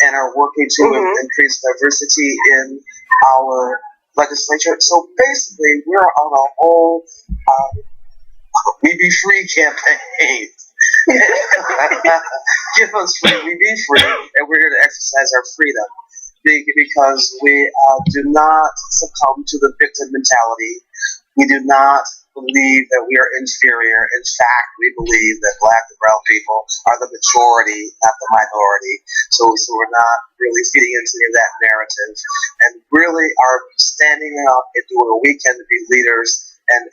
and are working to increase diversity in our legislature. So basically, we're on a whole We Be Free campaign. Give us free, we be free, and we're here to exercise our freedom. because we do not succumb to the victim mentality. We do not believe that we are inferior. In fact, we believe that black and brown people are the majority, not the minority. So we're not really feeding into any of that narrative, and really are standing up and doing what we can to be leaders and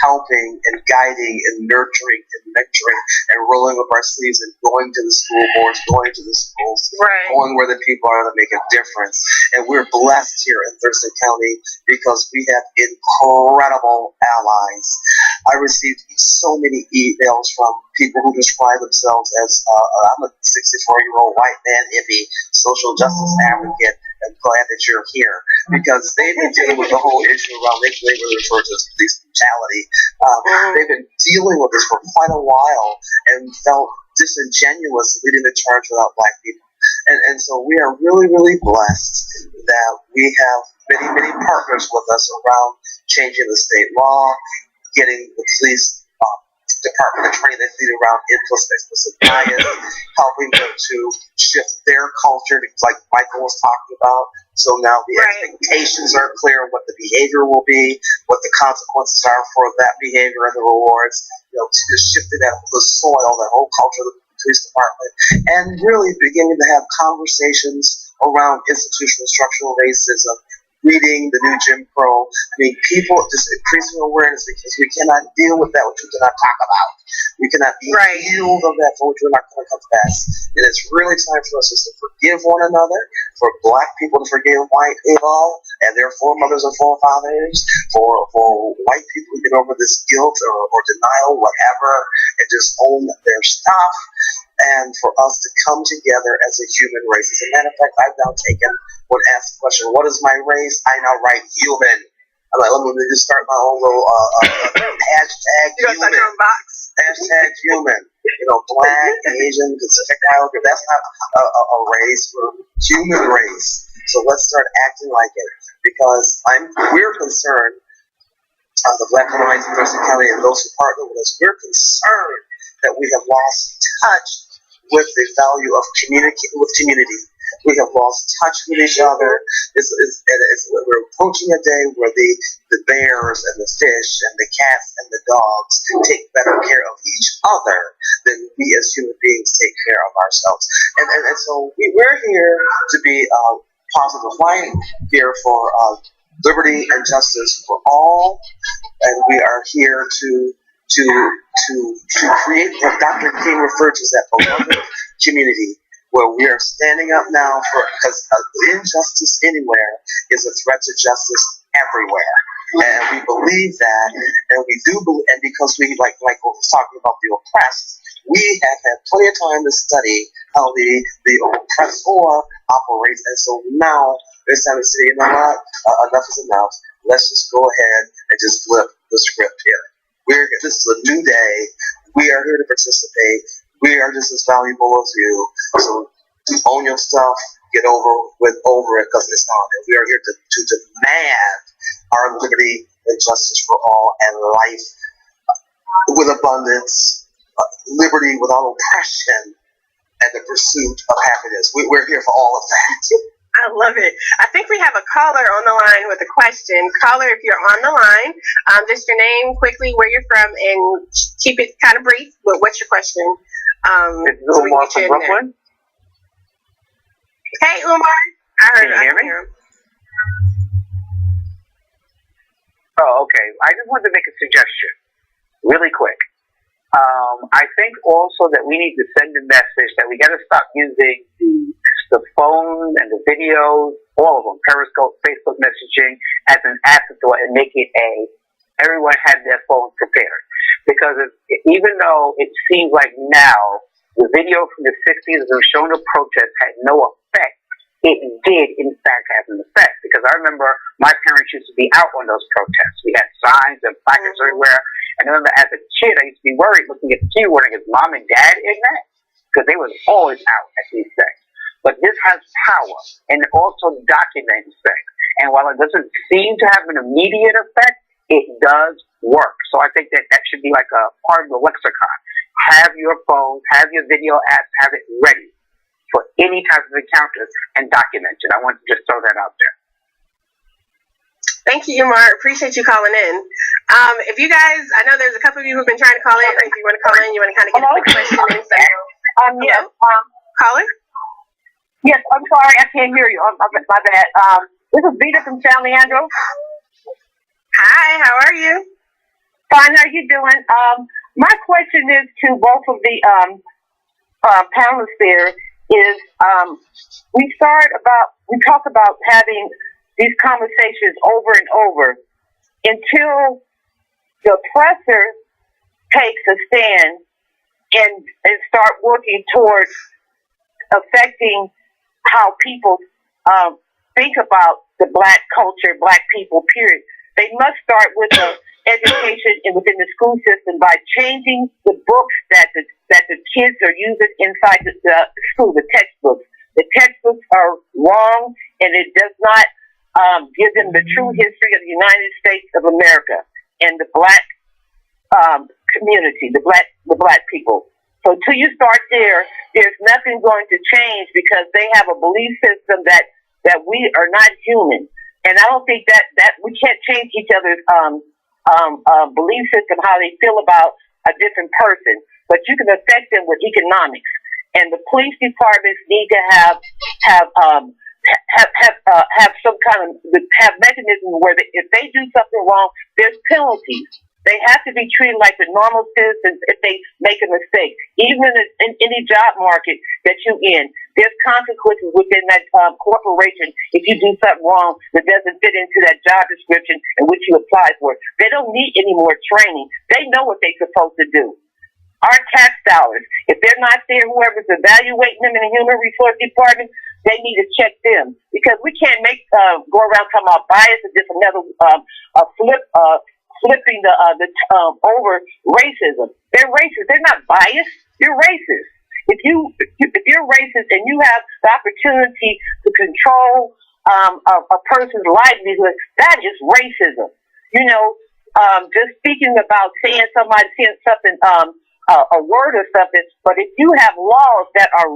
helping and guiding and nurturing and mentoring and rolling up our sleeves and going to the school boards, going to the schools, going where the people are to make a difference. And we're blessed here in Thurston County because we have incredible allies. I received so many emails from people who describe themselves as I'm a 64-year-old white man hippie, social justice advocate. I'm glad that you're here because they've been dealing with the whole issue around, they refer to as police brutality. They've been dealing with this for quite a while and felt disingenuous leading the charge without black people. And so we are really, really blessed that we have many, many partners with us around changing the state law, getting the police department of training that's leading around explicit bias, helping them to shift their culture, like Michael was talking about. So now the expectations are clear, what the behavior will be, what the consequences are for that behavior and the rewards. To shifting that the soil, that whole culture of the police department, and really beginning to have conversations around institutional structural racism, reading the new Jim Crow. I mean, people just increasing awareness because we cannot deal with that which we cannot talk about. We cannot be healed of that for which we're not going to confess. And it's really time for us to forgive one another, for black people to forgive white people and their foremothers and forefathers, for white people to get over this guilt or denial, whatever, and just own their stuff. And for us to come together as a human race. As a matter of fact, I've now asked the question, what is my race? I now write human. I'm like, let me just start my own little hashtag human. Hashtag human. Black, Asian, Pacific Islander. That's not a race. We're a human race. So let's start acting like it. Because we're concerned, the Black Alliance in Thurston County and those who partner with us, we're concerned that we have lost touch with the value of community. We have lost touch with each other. We're approaching a day where the bears and the fish and the cats and the dogs take better care of each other than we as human beings take care of ourselves. And so we're here to be positive light, here for liberty and justice for all, and we are here to create what Dr. King referred to as that beloved community, where we are standing up now because injustice anywhere is a threat to justice everywhere. And we believe that, and we do believe, and because we, like Michael was talking about the oppressed, we have had plenty of time to study how the oppressor operates, and so now it's time to say, you know what, enough is enough. Let's just go ahead and just flip the script here. This is a new day. We are here to participate. We are just as valuable as you. So own your stuff. Get over it because it's on. And we are here to demand our liberty and justice for all and life with abundance, liberty without oppression, and the pursuit of happiness. We're here for all of that. I love it. I think we have a caller on the line with a question. Caller, if you're on the line, just your name, quickly, where you're from, and keep it kind of brief. But what's your question? It's Umar from Brooklyn. Hey, Umar. Can you hear me? Oh, okay. I just wanted to make a suggestion, really quick. I think also that we need to send a message that we got to stop using the phone and the videos, all of them, Periscope, Facebook messaging, as an afterthought and make it everyone had their phone prepared. Because even though it seems like now the video from the 60s that was shown to protest had no effect, it did in fact have an effect. Because I remember my parents used to be out on those protests. We had signs and placards everywhere. And I remember as a kid, I used to be worried looking at the key, wondering, is mom and dad in that? Because they was always out at these things. But this has power, and it also documents things. And while it doesn't seem to have an immediate effect, it does work. So I think that should be like a part of the lexicon. Have your phone, have your video apps, have it ready for any type of encounter and document it. I want to just throw that out there. Thank you, Umar. Appreciate you calling in. If you guys, I know there's a couple of you who've been trying to call in, or if you want to call in, you want to kind of get a quick question in. So, Yes. Caller? Yes, I'm sorry, I can't hear you. My bad. This is Vita from San Leandro. Hi, how are you? Fine, how you doing? My question is to both of the panelists there is we talk about having these conversations over and over until the oppressor takes a stand and start working towards affecting how people think about the Black culture, Black people, period. They must start with the education within the school system by changing the books that the kids are using inside the school, the textbooks. The textbooks are wrong, and it does not give them the true history of the United States of America and the Black community, the black people. So until you start there, there's nothing going to change because they have a belief system that we are not human. And I don't think that we can't change each other's belief system, how they feel about a different person, but you can affect them with economics. And the police departments need to have some kind of mechanism where if they do something wrong, there's penalties. They have to be treated like the normal citizens if they make a mistake. Even in any job market that you're in, there's consequences within that corporation if you do something wrong that doesn't fit into that job description in which you applied for. They don't need any more training. They know what they're supposed to do. Our tax dollars, if they're not there, whoever's evaluating them in the human resource department, they need to check them because we can't go around talking about bias and just another flipping over racism. They're racist. They're not biased. You're racist. If you're racist and you have the opportunity to control a person's livelihood, that is racism. You know, just speaking about saying something, a word or something. But if you have laws that are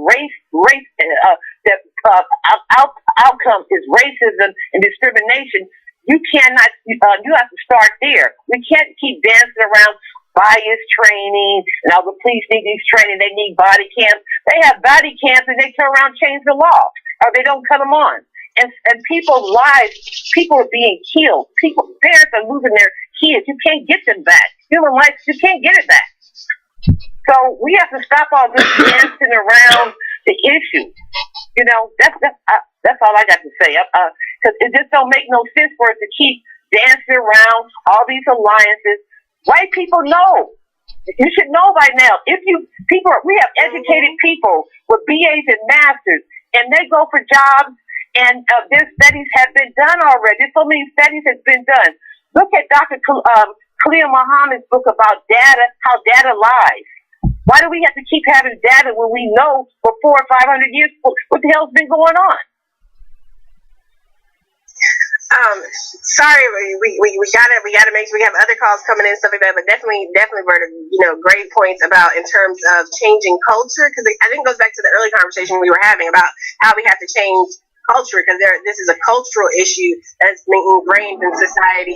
outcome is racism and discrimination, you cannot. You have to start there. We can't keep dancing around bias training and all the police need these training. They need body cams. They have body cams and they turn around and change the law, or they don't cut them on. And people's lives, people are being killed. Parents are losing their kids. You can't get them back. Human life, you can't get it back. So we have to stop all this dancing around the issue. You know, that's all I got to say. Because it just don't make no sense for us to keep dancing around all these alliances. White people know. You should know by now. We have educated people with BAs and masters, and they go for jobs. And their studies have been done already. So many studies have been done. Look at Dr. Khalil Muhammad's book about data, how data lies. Why do we have to keep having data when we know for 400 or 500 years what the hell's been going on? Sorry, we gotta make sure we have other calls coming in and stuff like that, but definitely were, great points about in terms of changing culture, because I think it goes back to the early conversation we were having about how we have to change culture, because this is a cultural issue that's been ingrained in society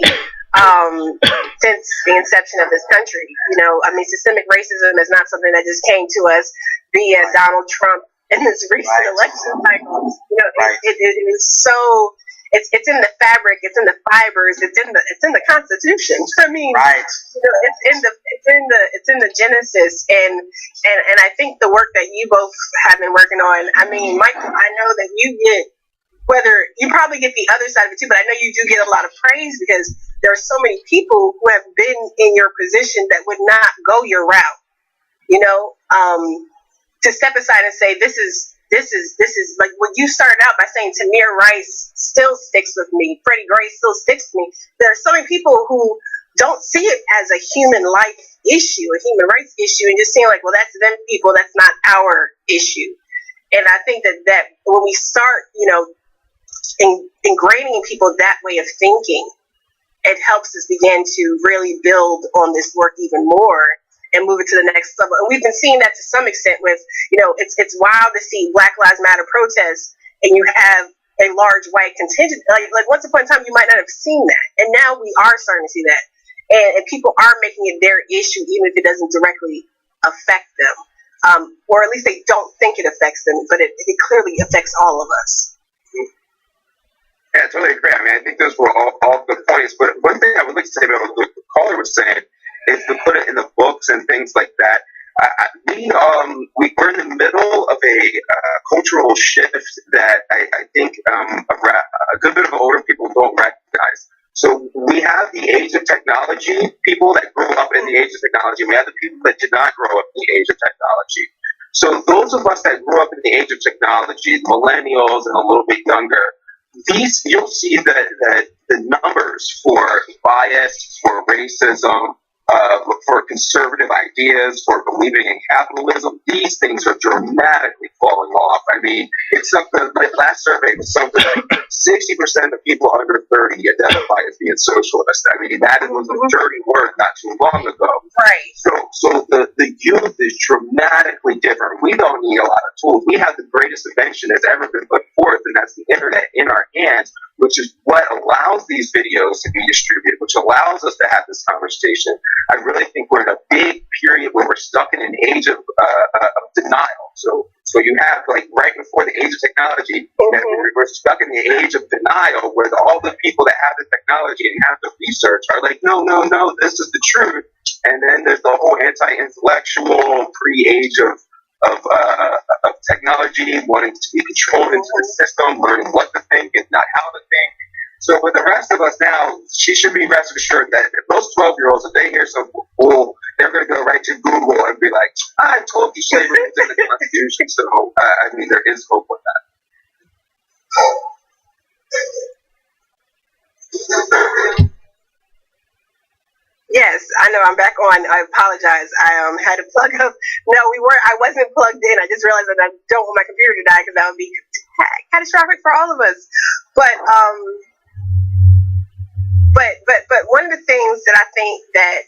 since the inception of this country. Systemic racism is not something that just came to us via Donald Trump in this recent election cycle. It is so. It's in the fabric. It's in the fibers. It's in the Constitution. I mean, it's in the genesis, and I think the work that you both have been working on. I mean, Michael, I know that you get. Whether you probably get the other side of it too, but I know you do get a lot of praise because there are so many people who have been in your position that would not go your route. To step aside and say this is like what you started out by saying. Tamir Rice still sticks with me. Freddie Gray still sticks with me. There are so many people who don't see it as a human life issue, a human rights issue, and just seeing like, well, that's them people. That's not our issue. And I think that when we start, ingraining in people that way of thinking, it helps us begin to really build on this work even more and move it to the next level. And we've been seeing that to some extent with, it's wild to see Black Lives Matter protests and you have a large white contingent. Like once upon a time, you might not have seen that. And now we are starting to see that. And people are making it their issue, even if it doesn't directly affect them. Or at least they don't think it affects them, but it clearly affects all of us. Yeah, I totally agree. I mean, I think those were all good points. But one thing I would like to say about what the caller was saying is to put it in the books and things like that. We're in the middle of a cultural shift that I think a good bit of older people don't recognize. So we have the age of technology, people that grew up in the age of technology. We have the people that did not grow up in the age of technology. So those of us that grew up in the age of technology, the millennials and a little bit younger, you'll see that the numbers for bias, for racism, for conservative ideas, for believing in capitalism, these things are dramatically falling off. I mean, it's something, like last survey was something like 60% of people under 30 identify as being socialist. I mean, that was a dirty word not too long ago. Right. So the youth is dramatically different. We don't need a lot of tools. We have the greatest invention that's ever been put forth, and that's the internet in our hands, which is what allows these videos to be distributed, which allows us to have this conversation. I really think we're in a big period where we're stuck in an age of denial. So you have, like, right before the age of technology, we're stuck in the age of denial, where all the people that have the technology and have the research are like, no, this is the truth. And then there's the whole anti-intellectual pre-age of technology, wanting to be controlled into the system, learning what to think and not how to think. So with the rest of us now, she should be rest assured that if those 12-year-olds, if they hear something cool, they're going to go right to Google and be like, I told you slavery was in the Constitution. So, I mean, there is hope with that. Yes, I know. I'm back on. I apologize. I had to plug up. No, I wasn't plugged in. I just realized that I don't want my computer to die because that would be catastrophic for all of us. But one of the things that I think that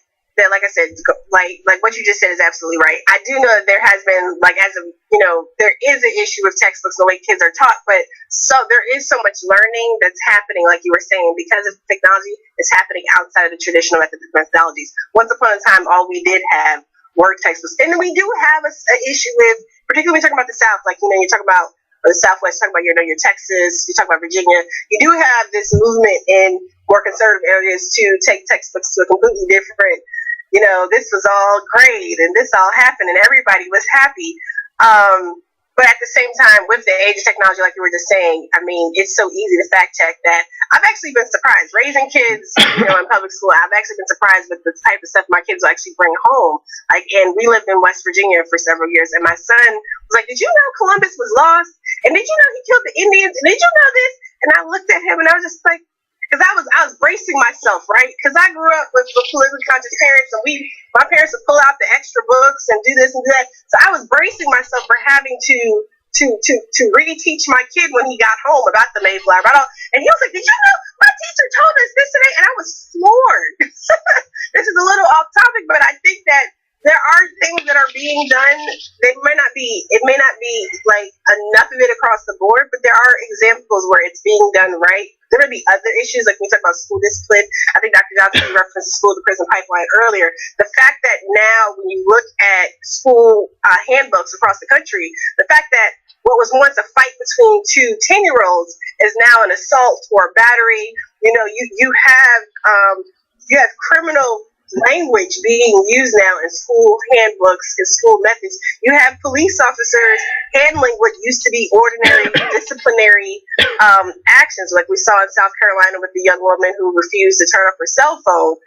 like I said, like what you just said is absolutely right. I do know that there has been, like, there is an issue with textbooks and the way kids are taught, but so there is so much learning that's happening, like you were saying, because of technology. It's happening outside of the traditional methodologies. Once upon a time, all we did have were textbooks, and we do have an issue with, particularly when you're talking about the South, like, you talk about the Southwest, talk about your Texas, you talk about Virginia. You do have this movement in more conservative areas to take textbooks to a completely different. This was all great and this all happened and everybody was happy. But at the same time, with the age of technology, like you were just saying, I mean, it's so easy to fact check that I've actually been surprised. Raising kids, in public school, I've actually been surprised with the type of stuff my kids will actually bring home. Like, and we lived in West Virginia for several years, and my son was like, did you know Columbus was lost? And did you know he killed the Indians? And did you know this? And I looked at him and I was just like, because I was bracing myself, right? Because I grew up with politically conscious parents, and my parents would pull out the extra books and do this and do that. So I was bracing myself for having to reteach my kid when he got home about the Mayflower. And he was like, did you know my teacher told us this today? And I was floored. This is a little off topic, but I think that there are things that are being done. It may not be like enough of it across the board, but there are examples where it's being done right. There may be other issues, like when we talk about school discipline. I think Dr. Johnson referenced school to prison pipeline earlier. The fact that now when you look at school handbooks across the country, the fact that what was once a fight between two 10-year-olds is now an assault or a battery. You have criminal language being used now in school handbooks and school methods. You have police officers handling what used to be ordinary disciplinary actions, like we saw in South Carolina with the young woman who refused to turn off her cell phone,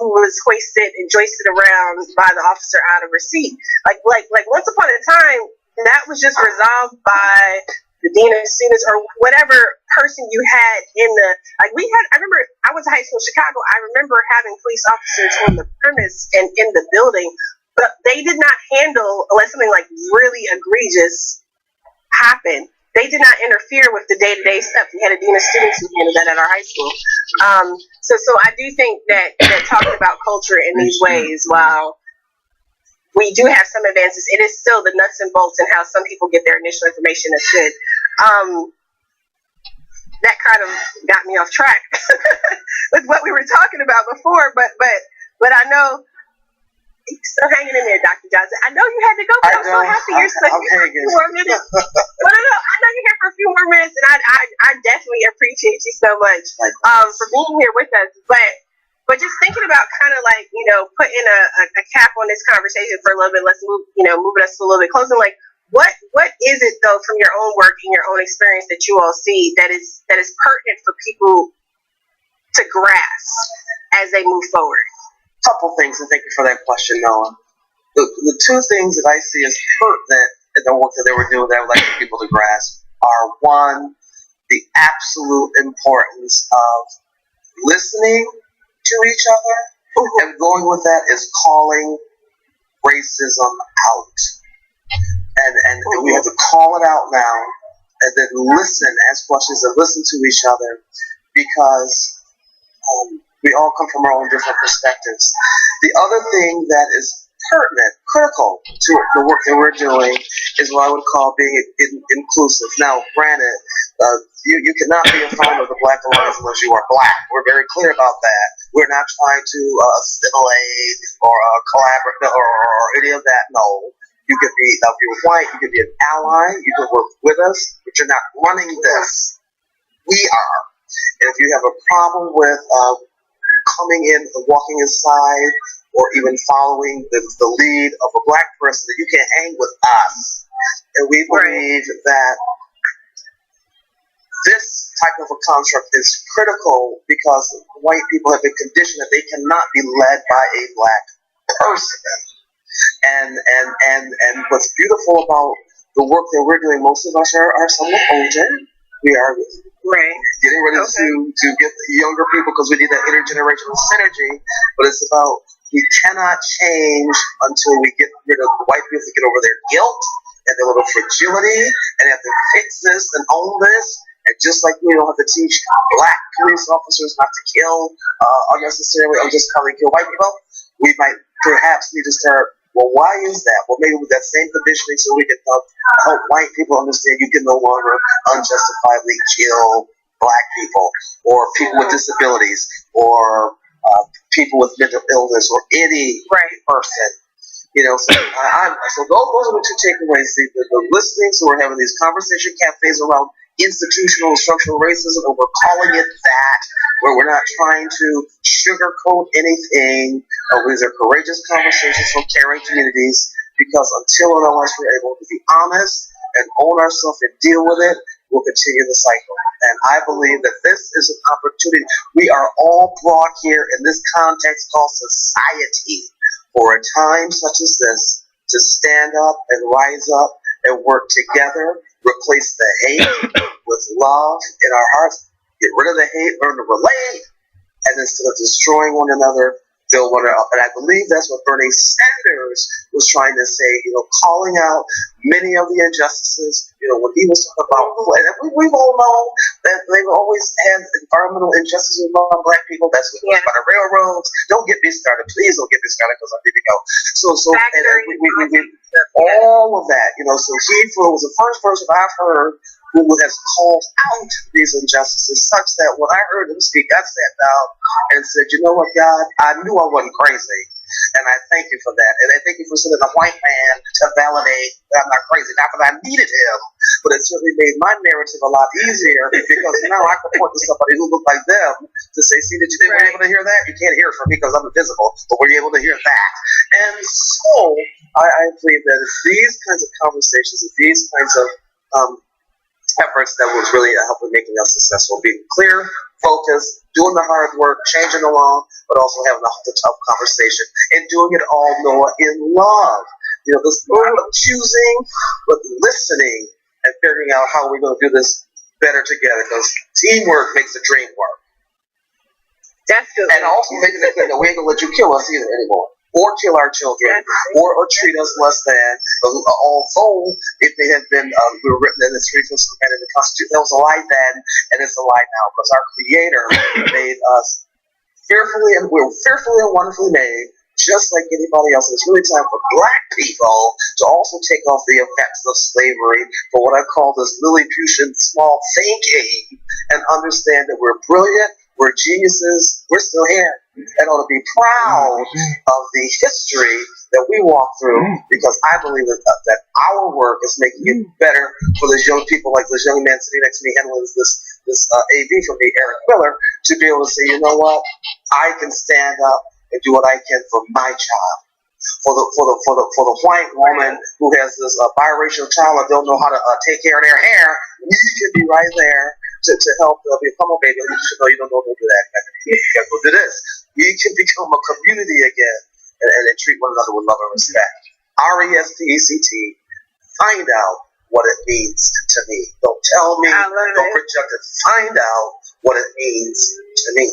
who was hoisted and joisted around by the officer out of her seat. Like once upon a time, that was just resolved by the dean of students or whatever person you had in the, I remember I went to high school in Chicago. I remember having police officers on the premise and in the building, but they did not handle, unless something like really egregious happened, they did not interfere with the day-to-day stuff. We had a dean of students who handled that at our high school. So I do think that talking about culture in these ways, while we do have some advances, it is still the nuts and bolts and how some people get their initial information that's good. That kind of got me off track with what we were talking about before, but I know you're still hanging in there, Dr. Johnson. I know you had to go, but I'm so happy you're still here for a few more minutes. No, I know you're here for a few more minutes, and I definitely appreciate you so much for being here with us. But just thinking about kind of like, putting a cap on this conversation for a little bit, let's moving us a little bit closer. Like, what is it though from your own work and your own experience that you all see that is pertinent for people to grasp as they move forward? Couple things, and thank you for that question, Noah. The two things that I see as pertinent in the work that they were doing that I would like people to grasp are, one, the absolute importance of listening to each other, and going with that is calling racism out. And we have to call it out now, and then listen, ask questions, and listen to each other, because we all come from our own different perspectives. The other thing that is pertinent, critical to the work that we're doing is what I would call being inclusive. Now, granted, you cannot be a founder of the Black Alliance unless you are Black. We're very clear about that. We're not trying to assimilate or collaborate or any of that. No. You could be, if you're white, you could be an ally, you can work with us, but you're not running this. We are. And if you have a problem with coming in, walking inside, or even following the lead of a Black person, that you can hang with us. And we believe that this type of a construct is critical because white people have been conditioned that they cannot be led by a Black person. And what's beautiful about the work that we're doing, most of us are somewhat older. We are getting ready to get the younger people because we need that intergenerational synergy. But it's about, we cannot change until we get rid of the white people to get over their guilt and their little fragility and have to fix this and own this. And just like we don't have to teach Black police officers not to kill unnecessarily or just how they kill white people, we might perhaps need to start, well, why is that? Well, maybe with that same conditioning so we can help white people understand you can no longer unjustifiably kill Black people or people with disabilities or people with mental illness or any person. So those are the two takeaways. The listening, so we're having these conversation cafes around institutional and structural racism, and we're calling it that, where we're not trying to sugarcoat anything. These are courageous conversations from caring communities, because until and unless we're able to be honest and own ourselves and deal with it, we'll continue the cycle. And I believe that this is an opportunity. We are all brought here in this context called society for a time such as this to stand up and rise up and work together, replace the hate with love in our hearts, get rid of the hate, learn to relate, and instead of destroying one another, build one another up. And I believe that's what Bernie Sanders was trying to say, calling out many of the injustices, when he was talking about, and we've all known that they've always had environmental injustices among Black people. That's what was about the railroads. Don't get me started. Please don't get me started because I'm leaving out. All of that, so he was the first person I've heard who has called out these injustices such that when I heard him speak, I sat down and said, you know what, God, I knew I wasn't crazy. And I thank you for that. And I thank you for sending a white man to validate that I'm not crazy. Not that I needed him, but it certainly made my narrative a lot easier because now I can point to somebody who looked like them to say, see, did you were you able to hear that? You can't hear it from me because I'm invisible, but were you able to hear that? And so I believe that it's these kinds of conversations, it's these kinds of efforts that was really helping making us successful, being clear, focused, doing the hard work, changing the law, but also having the tough conversation and doing it all, Noah, in love. This not choosing, but listening and figuring out how we're going to do this better together, because teamwork makes the dream work. Definitely. And also making it clear that we ain't going to let you kill us either anymore, or kill our children, or treat us less than. Although it may have been we were written in the streets and in the Constitution, that was a lie then, and it's a lie now, because our Creator made us fearfully and wonderfully made, just like anybody else. And it's really time for black people to also take off the effects of slavery for what I call this Lilliputian small thinking and understand that we're brilliant, we're geniuses, we're still here, and ought to be proud of the history that we walk through, because I believe that our work is making it better for those young people, like this young man sitting next to me handling this AV for me, Eric Miller, to be able to say, you know what, I can stand up and do what I can for my child. For the white woman who has this biracial child and don't know how to take care of their hair, we can be right there to help become a baby. You should know you don't know how to do that. You gotta go do this. We can become a community again and treat one another with love and respect. RESPECT. Find out what it means to me. Don't tell me. Don't project it. Find out what it means to me.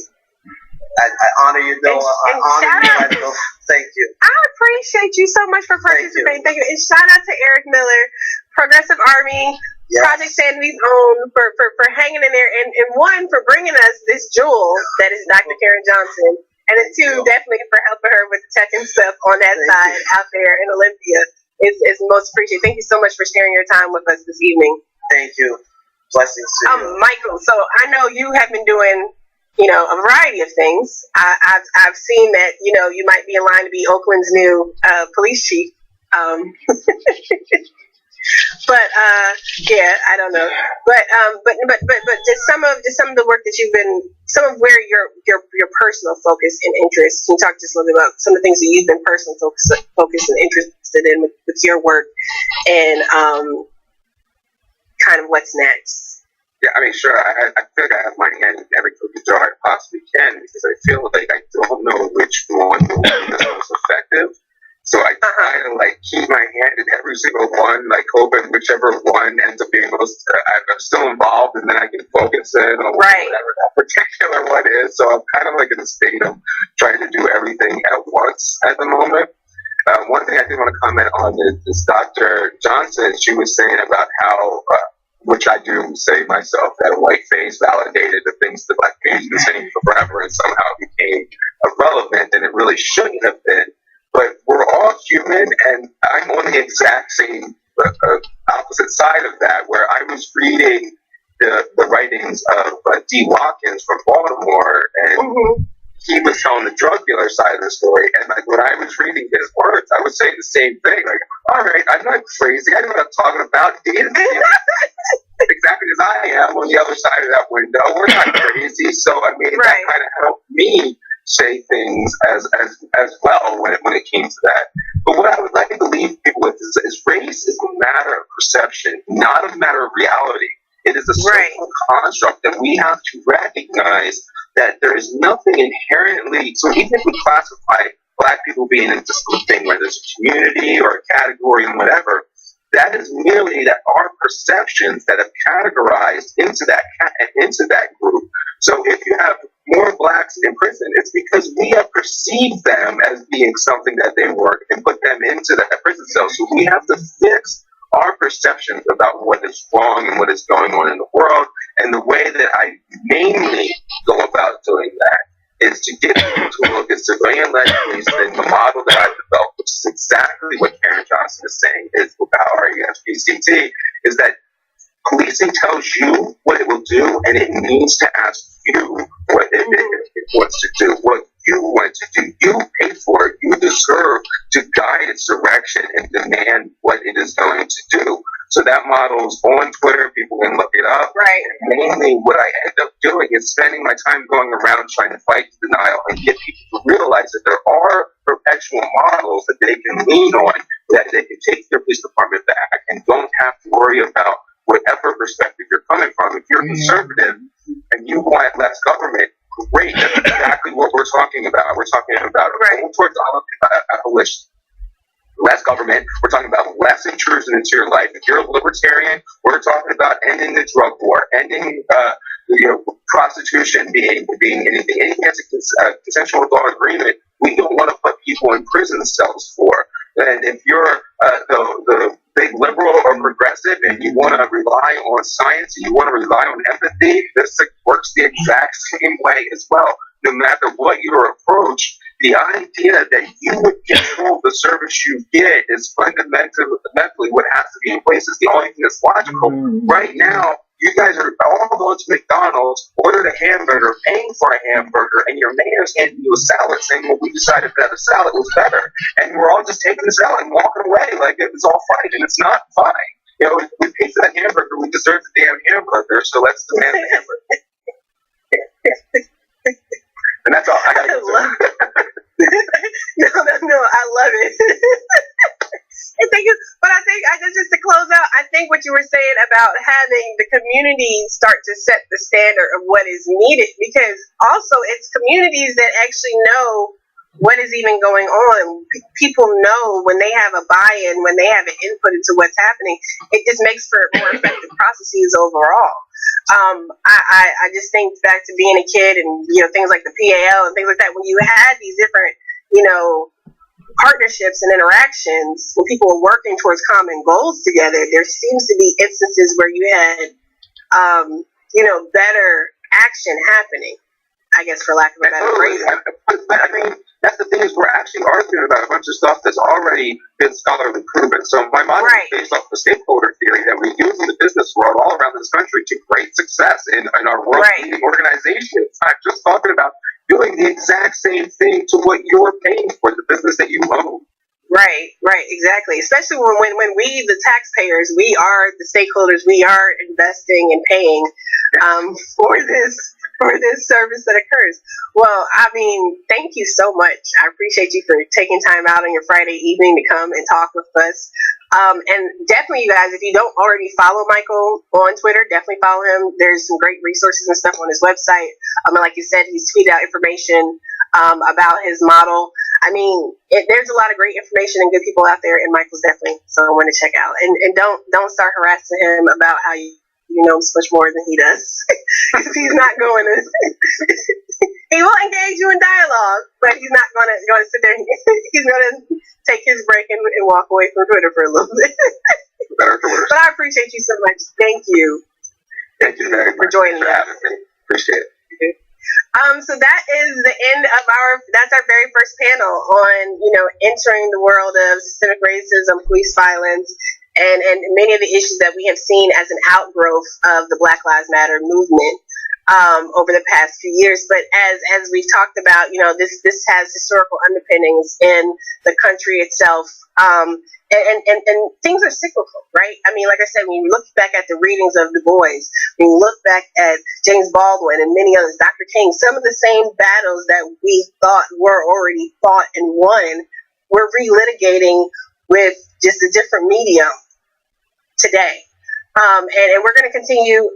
I honor you, Noah. I honor you. Thank you. I appreciate you so much for participating. Thank you. And shout out to Eric Miller, Progressive Army, yes. Project Sandy's own, for hanging in there, and one, for bringing us this jewel that is Dr. Karen Johnson, and then two, definitely for helping her with the tech and stuff on that side out there in Olympia. Is most appreciated. Thank you so much for sharing your time with us this evening. Thank you. Blessings to you. Michael, so I know you have been doing, a variety of things. I've seen that, you might be in line to be Oakland's new police chief. But I don't know. But just some of the work that you've been, some of where your personal focus and interest. Can you talk just a little bit about some of the things that you've been personally focused and interested in with your work, and kind of what's next? Yeah, I mean, sure. I feel like I have my hand in every cookie jar I possibly can, because I feel like I don't know which one will be the most effective. So I try to keep my hand in every single one, hoping whichever one ends up being most. I'm still involved, and then I can focus in on whatever that particular one is. So I'm kind of in a state of trying to do everything at once at the moment. One thing I did want to comment on is Dr. Johnson. She was saying about how, which I do say myself, that whiteface validated the things that black communities have been saying for forever, and somehow became irrelevant, and it really shouldn't have been. But we're all human, and I'm on the exact same opposite side of that, where I was reading the writings of D. Watkins from Baltimore, and he was telling the drug dealer side of the story. And when I was reading his words, I was saying the same thing. All right, I'm not crazy. I know what I'm talking about. Exactly as I am on the other side of that window. We're not crazy. So that kind of helped me say things as well when it came to that. But what I would like to leave people with is race is a matter of perception, not a matter of reality. It is a social construct that we have to recognize that there is nothing inherently. So even if we classify black people being into something, whether it's a community or a category and whatever, that is merely that our perceptions that have categorized into that group. So if you have more blacks in prison, it's because we have perceived them as being something that they weren't and put them into that prison cell. So we have to fix our perceptions about what is wrong and what is going on in the world. And the way that I mainly go about doing that is to get people to look at civilian-led policing, the model that I've developed, which is exactly what Karen Johnson is saying is about RESPCT, is that policing tells you what it will do, and it needs to ask you what it wants to do, what you want to do. You pay for it. You deserve to guide its direction and demand what it is going to do. So that model is on Twitter. People can look it up. Right. And mainly what I end up doing is spending my time going around trying to fight denial and get people to realize that there are perpetual models that they can lean on, that they can take their police department back and don't have to worry about whatever perspective you're coming from. If you're conservative and you want less government, great. That's exactly what we're talking about. We're talking about going towards abolition. Less government. We're talking about less intrusion into your life. If you're a libertarian, we're talking about ending the drug war, ending prostitution being anything that's a consensual adult agreement. We don't want to put people in prison cells for. And if you're the big liberal or progressive and you want to rely on science and you want to rely on empathy, this works the exact same way as well. No matter what your approach, the idea that you would control the service you get is fundamentally what has to be in place is the only thing that's logical. Right now, you guys are all going to McDonald's, ordered a hamburger, paying for a hamburger, and your mayor's handing you a salad saying, well, we decided that a salad was better. And we're all just taking the salad and walking away like it was all fine, and it's not fine. You know, we paid for that hamburger, we deserve the damn hamburger, so let's demand the hamburger. And that's all I got to say. No, I love it. But I think, just to close out, I think what you were saying about having the community start to set the standard of what is needed, because also it's communities that actually know what is even going on. People know when they have a buy-in, when they have an input into what's happening, it just makes for more effective processes overall. I just think back to being a kid and, you know, things like the PAL and things like that, when you had these different, you know, partnerships and interactions, when people were working towards common goals together, there seems to be instances where you had, you know, better action happening, I guess, for lack of a better phrase. But I mean, that's the thing is we're actually arguing about a bunch of stuff that's already been scholarly proven. So my model is based off the stakeholder theory that we use in the business world all around this country to great success in our world-leading organizations. I'm just talking about doing the exact same thing to what you're paying for, the business that you own. Right, exactly. Especially when we, the taxpayers, we are the stakeholders, we are investing and paying for this service that occurs. Well, I mean, thank you so much. I appreciate you for taking time out on your Friday evening to come and talk with us. And definitely, you guys, if you don't already follow Michael on Twitter, definitely follow him. There's some great resources and stuff on his website. And like you said, he's tweeted out information about his model. I mean, there's a lot of great information and good people out there, and Michael's definitely someone to check out. And don't start harassing him about how you know so much more than he does. Because he's not going to. He will engage you in dialogue, but he's not going to sit there. He's going to take his break and walk away from Twitter for a little bit. But I appreciate you so much. Thank you. Thank you very much for joining us. Appreciate it. So that is the end of that's our very first panel on, you know, entering the world of systemic racism, police violence, and many of the issues that we have seen as an outgrowth of the Black Lives Matter movement over the past few years. But as we've talked about, you know, this has historical underpinnings in the country itself. And things are cyclical, right? I mean, like I said, when you look back at the readings of Du Bois, when you look back at James Baldwin and many others, Dr. King, some of the same battles that we thought were already fought and won, we're relitigating with just a different medium today. And we're going to continue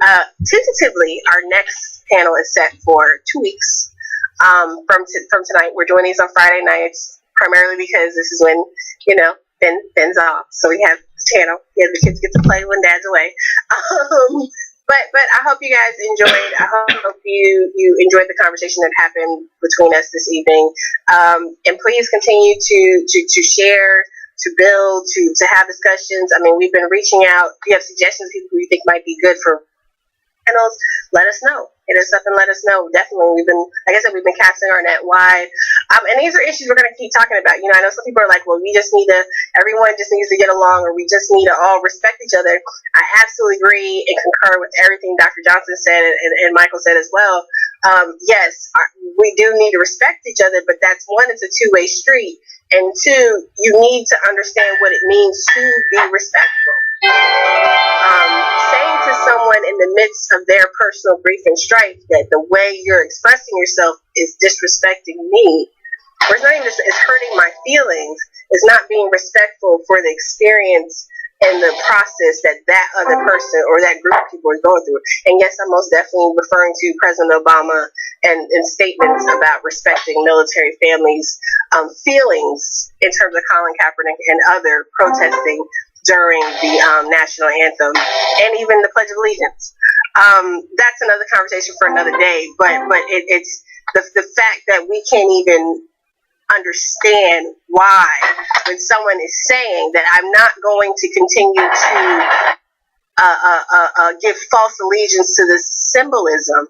tentatively. Our next panel is set for 2 weeks from tonight. We're doing these on Friday nights, primarily because this is when, you know, Ben's off, so we have the channel. Yeah, the kids get to play when Dad's away. But I hope you guys enjoyed. I hope you enjoyed the conversation that happened between us this evening. And please continue to share, to build, to have discussions. I mean, we've been reaching out. If you have suggestions, people who you think might be good for panels, let us know. Hit us up and let us know. Definitely, we've been, like I said, we've been casting our net wide. And these are issues we're going to keep talking about. You know, I know some people are like, well, everyone just needs to get along, or we just need to all respect each other. I absolutely agree and concur with everything Dr. Johnson said and Michael said as well. Yes, we do need to respect each other, but that's one, it's a two-way street. And two, you need to understand what it means to be respectful. Saying to someone in the midst of their personal grief and strife that the way you're expressing yourself is disrespecting me, or it's not even just, it's hurting my feelings, it's not being respectful for the experience and the process that other person or that group of people is going through. And yes, I'm most definitely referring to President Obama and statements about respecting military families' feelings in terms of Colin Kaepernick and other protesting during the national anthem and even the Pledge of Allegiance. That's another conversation for another day, but it's the fact that we can't even understand why when someone is saying that I'm not going to continue to give false allegiance to this symbolism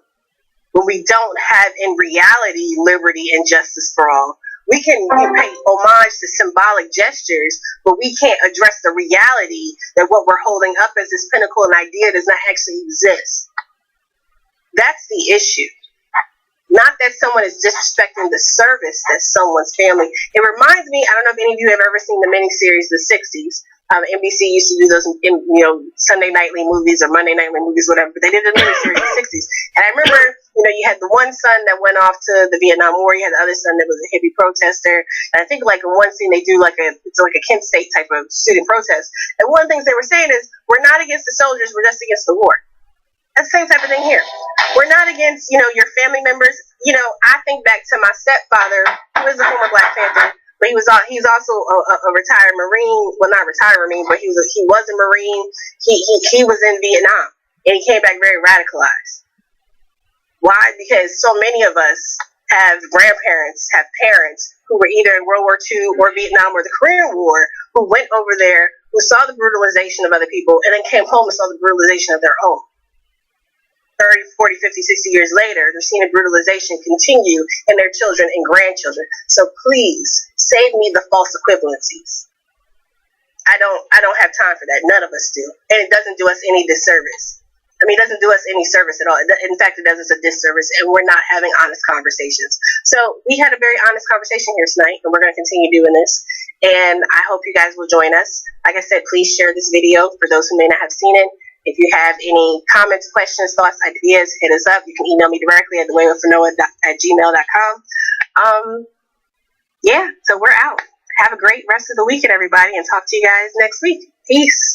when we don't have in reality liberty and justice for all. We can pay homage to symbolic gestures, but we can't address the reality that what we're holding up as this pinnacle and idea does not actually exist. That's the issue. Not that someone is disrespecting the service that someone's family. It reminds me, I don't know if any of you have ever seen the miniseries, The 60s. NBC used to do those, Sunday nightly movies or Monday nightly movies, whatever. But they did a miniseries in the 60s. And I remember, you had the one son that went off to the Vietnam War. You had the other son that was a hippie protester. And I think like in one scene they do it's like a Kent State type of student protest. And one of the things they were saying is, we're not against the soldiers, we're just against the war. That's the same type of thing here. We're not against, your family members. I think back to my stepfather, who was a former Black Panther. But he's also a retired Marine. Well, not retired Marine, but he was a Marine. He was in Vietnam, and he came back very radicalized. Why? Because so many of us have grandparents, have parents who were either in World War II or Vietnam or the Korean War, who went over there, who saw the brutalization of other people, and then came home and saw the brutalization of their own. 30, 40, 50, 60 years later, they're seeing the brutalization continue in their children and grandchildren. So please, save me the false equivalencies. I don't have time for that. None of us do. And it doesn't do us any disservice. It doesn't do us any service at all. In fact, it does us a disservice, and we're not having honest conversations. So we had a very honest conversation here tonight, and we're going to continue doing this. And I hope you guys will join us. Like I said, please share this video for those who may not have seen it. If you have any comments, questions, thoughts, ideas, hit us up. You can email me directly at thewayofmanoah@gmail.com. So we're out. Have a great rest of the weekend, everybody, and talk to you guys next week. Peace.